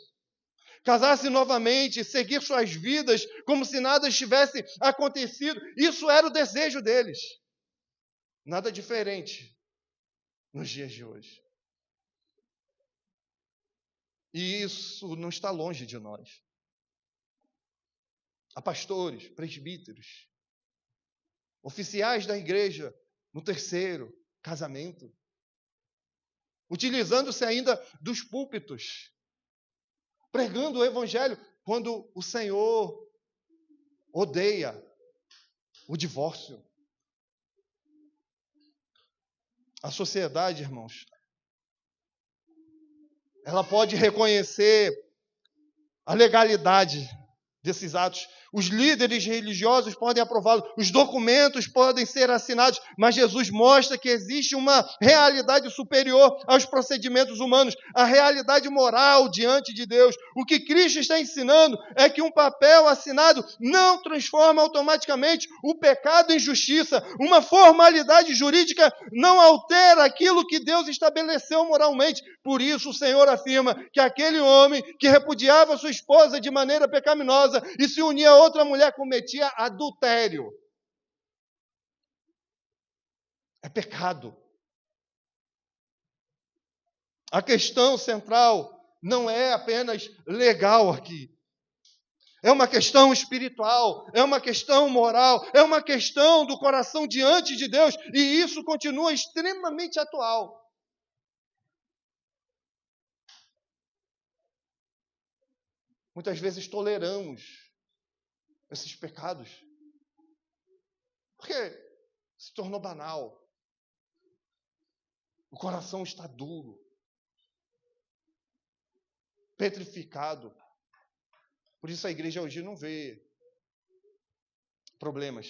Casar-se novamente, seguir suas vidas como se nada tivesse acontecido. Isso era o desejo deles. Nada diferente nos dias de hoje. E isso não está longe de nós. Há pastores, presbíteros, oficiais da igreja no terceiro casamento, utilizando-se ainda dos púlpitos, pregando o evangelho, quando o Senhor odeia o divórcio. A sociedade, irmãos, ela pode reconhecer a legalidade desses atos. Os líderes religiosos podem aprová-lo, os documentos podem ser assinados, mas Jesus mostra que existe uma realidade superior aos procedimentos humanos, a realidade moral diante de Deus. O que Cristo está ensinando é que um papel assinado não transforma automaticamente o pecado em justiça. Uma formalidade jurídica não altera aquilo que Deus estabeleceu moralmente. Por isso o Senhor afirma que aquele homem que repudiava sua esposa de maneira pecaminosa e se unia a outra mulher cometia adultério. É pecado. A questão central não é apenas legal aqui. É uma questão espiritual, é uma questão moral, é uma questão do coração diante de Deus, e isso continua extremamente atual. Muitas vezes toleramos esses pecados, porque se tornou banal. O coração está duro, petrificado. Por isso a igreja hoje não vê problemas,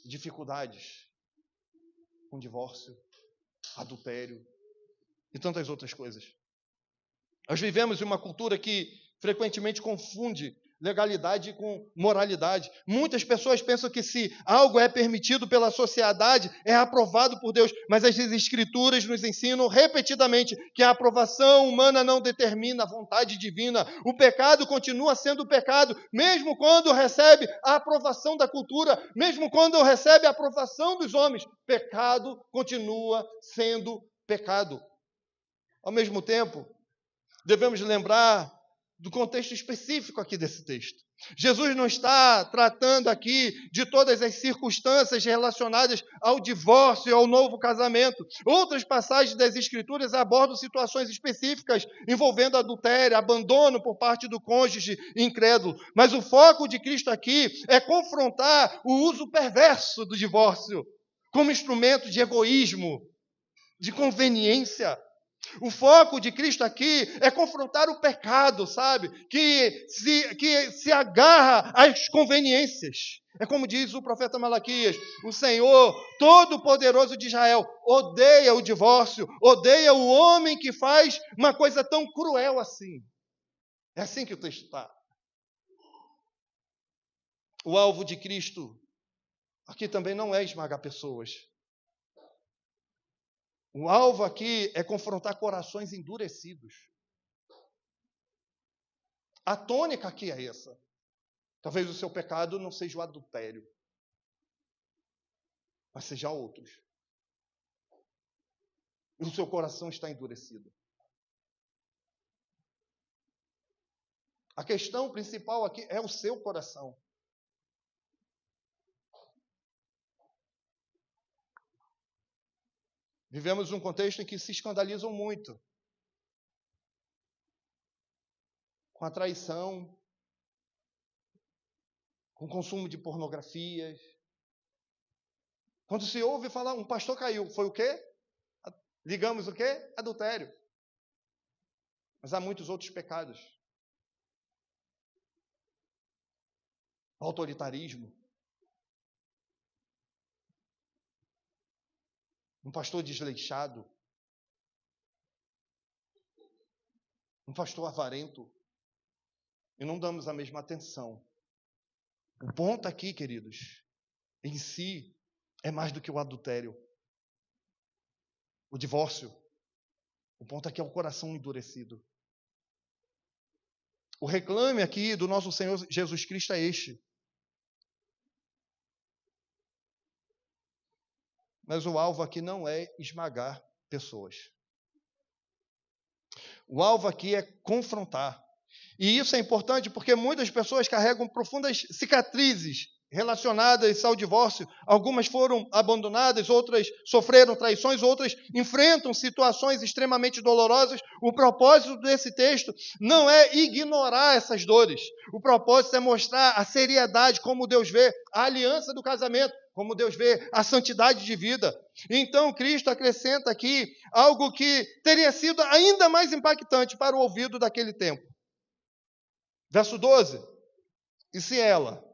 dificuldades com divórcio, adultério e tantas outras coisas. Nós vivemos em uma cultura que frequentemente confunde legalidade com moralidade. Muitas pessoas pensam que se algo é permitido pela sociedade, é aprovado por Deus. Mas as Escrituras nos ensinam repetidamente que a aprovação humana não determina a vontade divina. O pecado continua sendo pecado, mesmo quando recebe a aprovação da cultura, mesmo quando recebe a aprovação dos homens. Pecado continua sendo pecado. Ao mesmo tempo, devemos lembrar do contexto específico aqui desse texto. Jesus não está tratando aqui de todas as circunstâncias relacionadas ao divórcio e ao novo casamento. Outras passagens das Escrituras abordam situações específicas envolvendo adultério, abandono por parte do cônjuge incrédulo. Mas o foco de Cristo aqui é confrontar o uso perverso do divórcio como instrumento de egoísmo, de conveniência. O foco de Cristo aqui é confrontar o pecado, sabe? Que se agarra às conveniências. É como diz o profeta Malaquias: o Senhor, Todo-Poderoso de Israel, odeia o divórcio, odeia o homem que faz uma coisa tão cruel assim. É assim que o texto está. O alvo de Cristo aqui também não é esmagar pessoas. O alvo aqui é confrontar corações endurecidos. A tônica aqui é essa. Talvez o seu pecado não seja o adultério, mas seja outros. E o seu coração está endurecido. A questão principal aqui é o seu coração. Vivemos um contexto em que se escandalizam muito com a traição, com o consumo de pornografias. Quando se ouve falar, um pastor caiu, foi o quê? Ligamos o quê? Adultério. Mas há muitos outros pecados. Autoritarismo. Um pastor desleixado. Um pastor avarento. E não damos a mesma atenção. O ponto aqui, queridos, em si, é mais do que o adultério. O divórcio. O ponto aqui é o coração endurecido. O reclame aqui do nosso Senhor Jesus Cristo é este. Mas o alvo aqui não é esmagar pessoas. O alvo aqui é confrontar. E isso é importante porque muitas pessoas carregam profundas cicatrizes relacionadas ao divórcio. Algumas foram abandonadas, outras sofreram traições, outras enfrentam situações extremamente dolorosas. O propósito desse texto não é ignorar essas dores. O propósito é mostrar a seriedade, como Deus vê a aliança do casamento, como Deus vê a santidade de vida. Então, Cristo acrescenta aqui algo que teria sido ainda mais impactante para o ouvido daquele tempo. Verso 12. E se ela,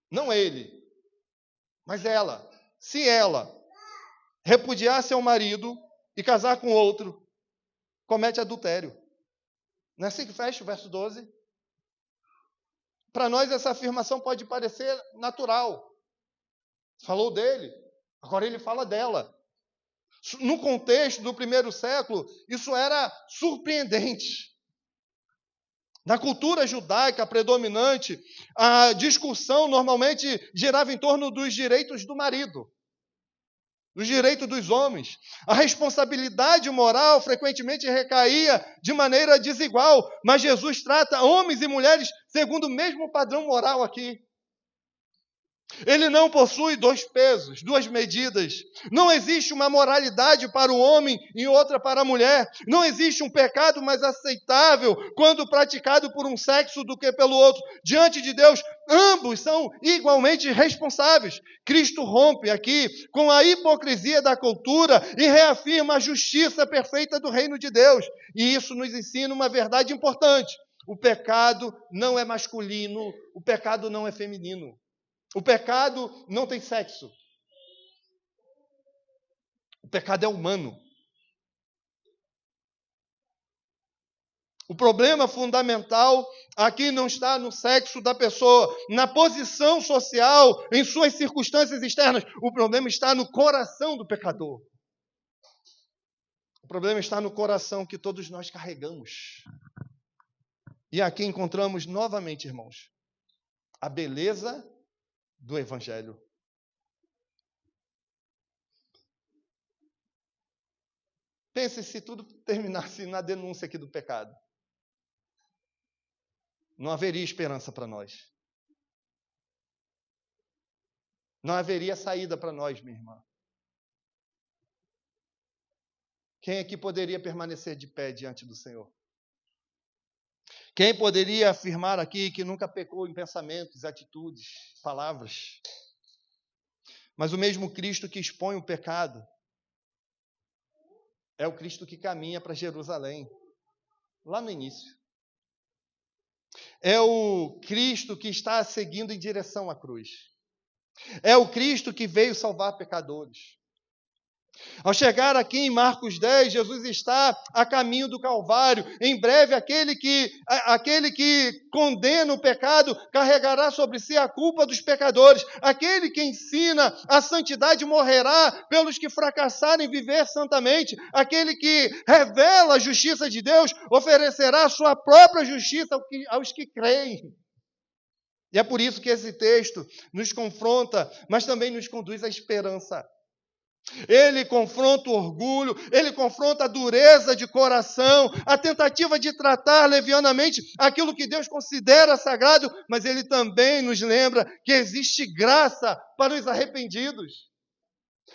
não ele, mas ela, se ela repudiar seu marido e casar com outro, comete adultério. Não é assim que fecha o verso 12? Para nós essa afirmação pode parecer natural. Falou dele, agora ele fala dela. No contexto do primeiro século, isso era surpreendente. Na cultura judaica predominante, a discussão normalmente girava em torno dos direitos do marido, dos direitos dos homens. A responsabilidade moral frequentemente recaía de maneira desigual, mas Jesus trata homens e mulheres segundo o mesmo padrão moral aqui. Ele não possui dois pesos, duas medidas. Não existe uma moralidade para o homem e outra para a mulher. Não existe um pecado mais aceitável quando praticado por um sexo do que pelo outro. Diante de Deus, ambos são igualmente responsáveis. Cristo rompe aqui com a hipocrisia da cultura e reafirma a justiça perfeita do reino de Deus. E isso nos ensina uma verdade importante. O pecado não é masculino, o pecado não é feminino. O pecado não tem sexo. O pecado é humano. O problema fundamental aqui não está no sexo da pessoa, na posição social, em suas circunstâncias externas. O problema está no coração do pecador. O problema está no coração que todos nós carregamos. E aqui encontramos novamente, irmãos, a beleza do Evangelho. Pense se tudo terminasse na denúncia aqui do pecado. Não haveria esperança para nós. Não haveria saída para nós, minha irmã. Quem aqui poderia permanecer de pé diante do Senhor? Quem poderia afirmar aqui que nunca pecou em pensamentos, atitudes, palavras? Mas o mesmo Cristo que expõe o pecado é o Cristo que caminha para Jerusalém, lá no início. É o Cristo que está seguindo em direção à cruz. É o Cristo que veio salvar pecadores. Ao chegar aqui em Marcos 10, Jesus está a caminho do Calvário. Em breve, aquele que condena o pecado carregará sobre si a culpa dos pecadores. Aquele que ensina a santidade morrerá pelos que fracassarem em viver santamente. Aquele que revela a justiça de Deus oferecerá a sua própria justiça aos que creem. E é por isso que esse texto nos confronta, mas também nos conduz à esperança. Ele confronta o orgulho, ele confronta a dureza de coração, a tentativa de tratar levianamente aquilo que Deus considera sagrado, mas ele também nos lembra que existe graça para os arrependidos.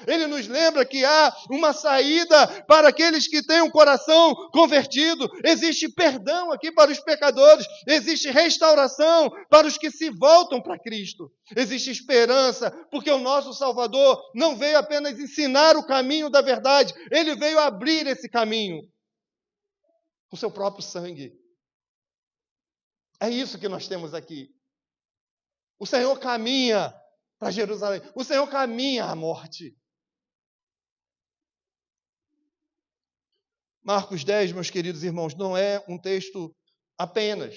Ele nos lembra que há uma saída para aqueles que têm um coração convertido. Existe perdão aqui para os pecadores. Existe restauração para os que se voltam para Cristo. Existe esperança, porque o nosso Salvador não veio apenas ensinar o caminho da verdade. Ele veio abrir esse caminho com seu próprio sangue. É isso que nós temos aqui. O Senhor caminha para Jerusalém. O Senhor caminha à morte. Marcos 10, meus queridos irmãos, não é um texto apenas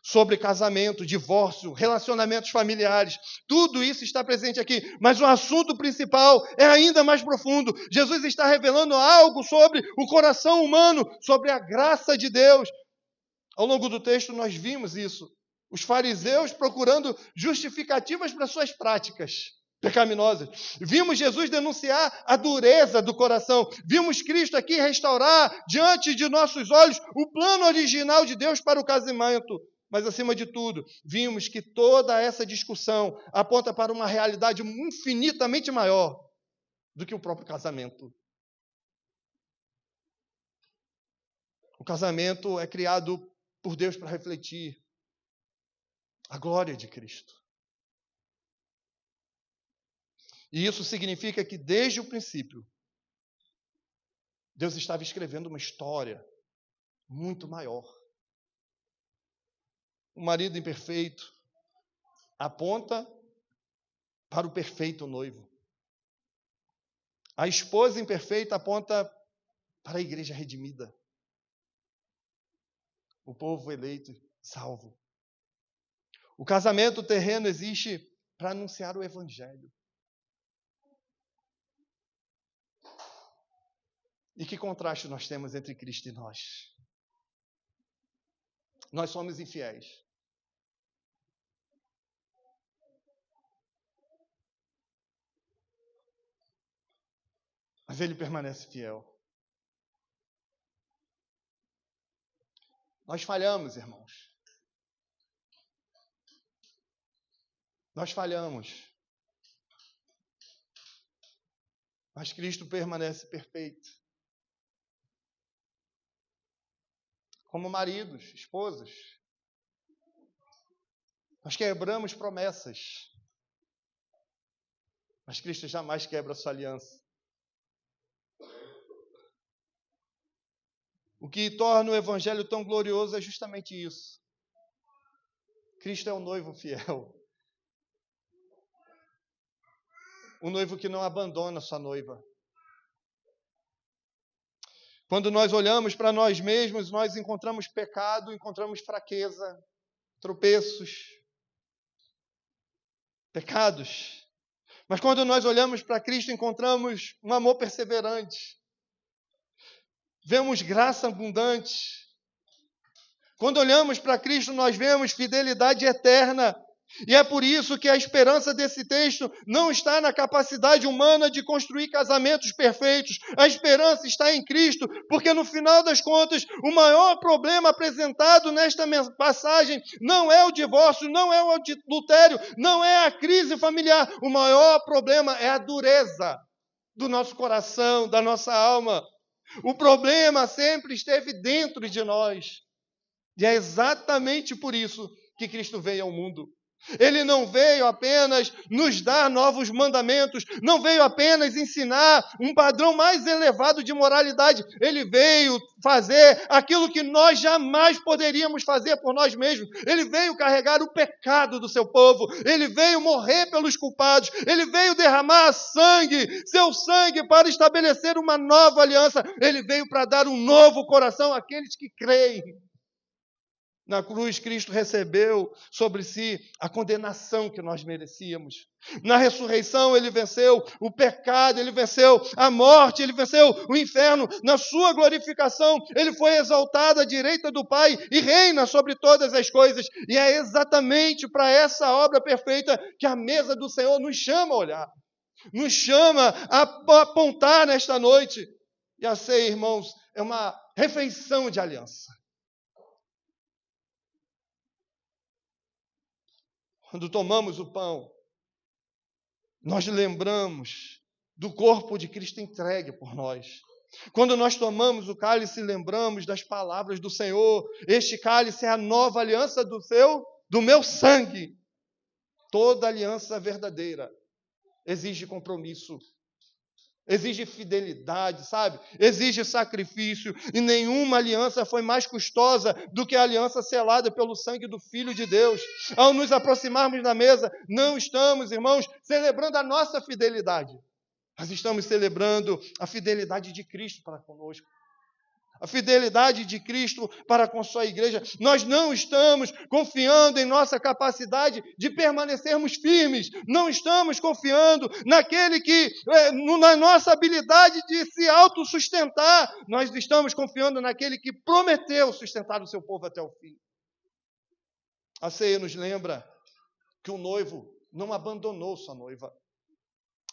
sobre casamento, divórcio, relacionamentos familiares. Tudo isso está presente aqui, mas o assunto principal é ainda mais profundo. Jesus está revelando algo sobre o coração humano, sobre a graça de Deus. Ao longo do texto nós vimos isso. Os fariseus procurando justificativas para suas práticas pecaminosas. Vimos Jesus denunciar a dureza do coração. Vimos Cristo aqui restaurar diante de nossos olhos o plano original de Deus para o casamento. Mas, acima de tudo, vimos que toda essa discussão aponta para uma realidade infinitamente maior do que o próprio casamento. O casamento é criado por Deus para refletir a glória de Cristo. E isso significa que, desde o princípio, Deus estava escrevendo uma história muito maior. O marido imperfeito aponta para o perfeito noivo. A esposa imperfeita aponta para a igreja redimida. O povo eleito, salvo. O casamento terreno existe para anunciar o evangelho. E que contraste nós temos entre Cristo e nós? Nós somos infiéis. Mas Ele permanece fiel. Nós falhamos, irmãos. Nós falhamos. Mas Cristo permanece perfeito. Como maridos, esposas, nós quebramos promessas. Mas Cristo jamais quebra a sua aliança. O que torna o evangelho tão glorioso é justamente isso. Cristo é o noivo fiel. O noivo que não abandona sua noiva. Quando nós olhamos para nós mesmos, nós encontramos pecado, encontramos fraqueza, tropeços, pecados. Mas quando nós olhamos para Cristo, encontramos um amor perseverante. Vemos graça abundante. Quando olhamos para Cristo, nós vemos fidelidade eterna. E é por isso que a esperança desse texto não está na capacidade humana de construir casamentos perfeitos. A esperança está em Cristo, porque no final das contas, o maior problema apresentado nesta passagem não é o divórcio, não é o adultério, não é a crise familiar. O maior problema é a dureza do nosso coração, da nossa alma. O problema sempre esteve dentro de nós. E é exatamente por isso que Cristo veio ao mundo. Ele não veio apenas nos dar novos mandamentos, não veio apenas ensinar um padrão mais elevado de moralidade. Ele veio fazer aquilo que nós jamais poderíamos fazer por nós mesmos. Ele veio carregar o pecado do seu povo. Ele veio morrer pelos culpados. Ele veio derramar sangue, seu sangue, para estabelecer uma nova aliança. Ele veio para dar um novo coração àqueles que creem. Na cruz, Cristo recebeu sobre si a condenação que nós merecíamos. Na ressurreição, Ele venceu o pecado, Ele venceu a morte, Ele venceu o inferno. Na sua glorificação, Ele foi exaltado à direita do Pai e reina sobre todas as coisas. E é exatamente para essa obra perfeita que a mesa do Senhor nos chama a olhar, nos chama a apontar nesta noite. E a ceia, irmãos, é uma refeição de aliança. Quando tomamos o pão, nós lembramos do corpo de Cristo entregue por nós. Quando nós tomamos o cálice e lembramos das palavras do Senhor, este cálice é a nova aliança do meu sangue. Toda aliança verdadeira exige compromisso, exige fidelidade, sabe? Exige sacrifício. E nenhuma aliança foi mais custosa do que a aliança selada pelo sangue do Filho de Deus. Ao nos aproximarmos da mesa, não estamos, irmãos, celebrando a nossa fidelidade. Nós estamos celebrando a fidelidade de Cristo para conosco. A fidelidade de Cristo para com sua igreja. Nós não estamos confiando em nossa capacidade de permanecermos firmes. Não estamos confiando naquele que, na nossa habilidade de se autossustentar. Nós estamos confiando naquele que prometeu sustentar o seu povo até o fim. A ceia nos lembra que o noivo não abandonou sua noiva.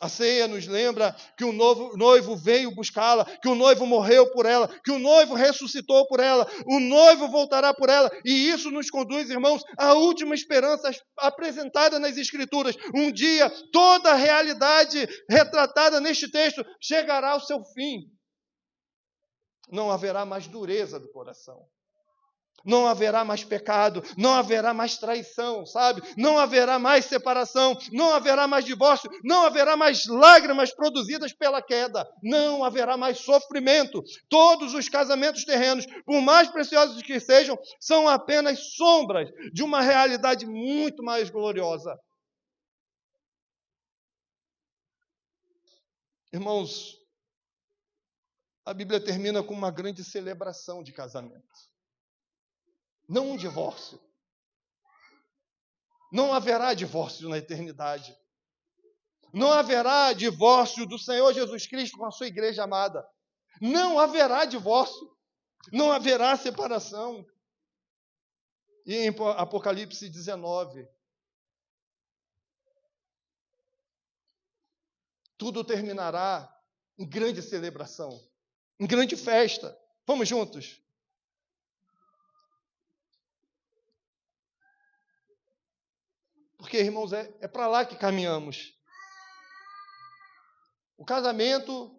A ceia nos lembra que o noivo veio buscá-la, que o noivo morreu por ela, que o noivo ressuscitou por ela, o noivo voltará por ela. E isso nos conduz, irmãos, à última esperança apresentada nas Escrituras. Um dia, toda a realidade retratada neste texto chegará ao seu fim. Não haverá mais dureza do coração. Não haverá mais pecado, não haverá mais traição, sabe? Não haverá mais separação, não haverá mais divórcio, não haverá mais lágrimas produzidas pela queda, não haverá mais sofrimento. Todos os casamentos terrenos, por mais preciosos que sejam, são apenas sombras de uma realidade muito mais gloriosa. Irmãos, a Bíblia termina com uma grande celebração de casamento. Não um divórcio. Não haverá divórcio na eternidade. Não haverá divórcio do Senhor Jesus Cristo com a sua igreja amada. Não haverá divórcio. Não haverá separação. E em Apocalipse 19, tudo terminará em grande celebração, em grande festa. Vamos juntos? Porque, irmãos, é para lá que caminhamos. O casamento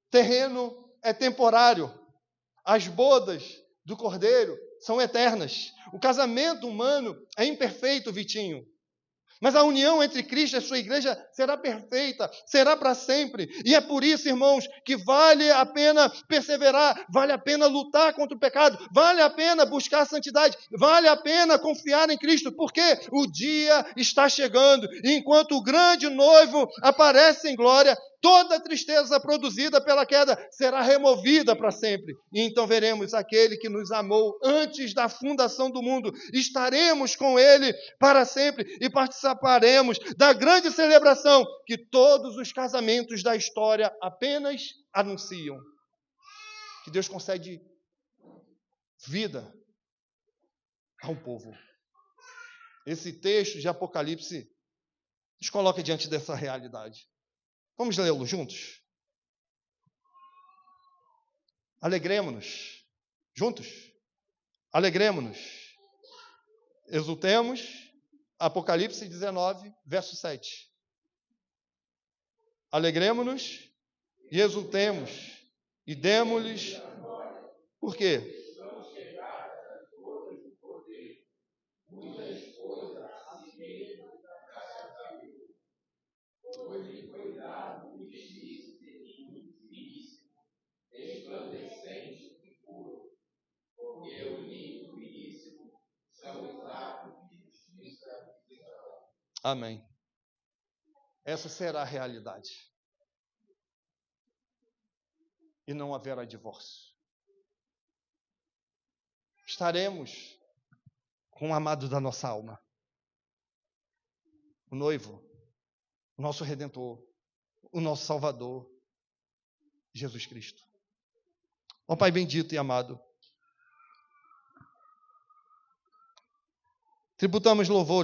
terreno é temporário. As bodas do Cordeiro são eternas. O casamento humano é imperfeito, Vitinho. Mas a união entre Cristo e a sua igreja será perfeita, será para sempre. E é por isso, irmãos, que vale a pena perseverar, vale a pena lutar contra o pecado, vale a pena buscar a santidade, vale a pena confiar em Cristo, porque o dia está chegando. E enquanto o grande noivo aparece em glória, toda a tristeza produzida pela queda será removida para sempre. E então veremos aquele que nos amou antes da fundação do mundo. Estaremos com ele para sempre e participaremos da grande celebração que todos os casamentos da história apenas anunciam. Que Deus concede vida a um povo. Esse texto de Apocalipse nos coloca diante dessa realidade. Vamos lê-lo juntos? Alegremo-nos. Juntos? Alegremo-nos. Exultemos. Apocalipse 19, verso 7. Alegremo-nos e exultemos e demos-lhes. Por quê? Amém. Essa será a realidade. E não haverá divórcio. Estaremos com o amado da nossa alma. O noivo, o nosso Redentor, o nosso Salvador, Jesus Cristo. Ó Pai bendito e amado, tributamos louvor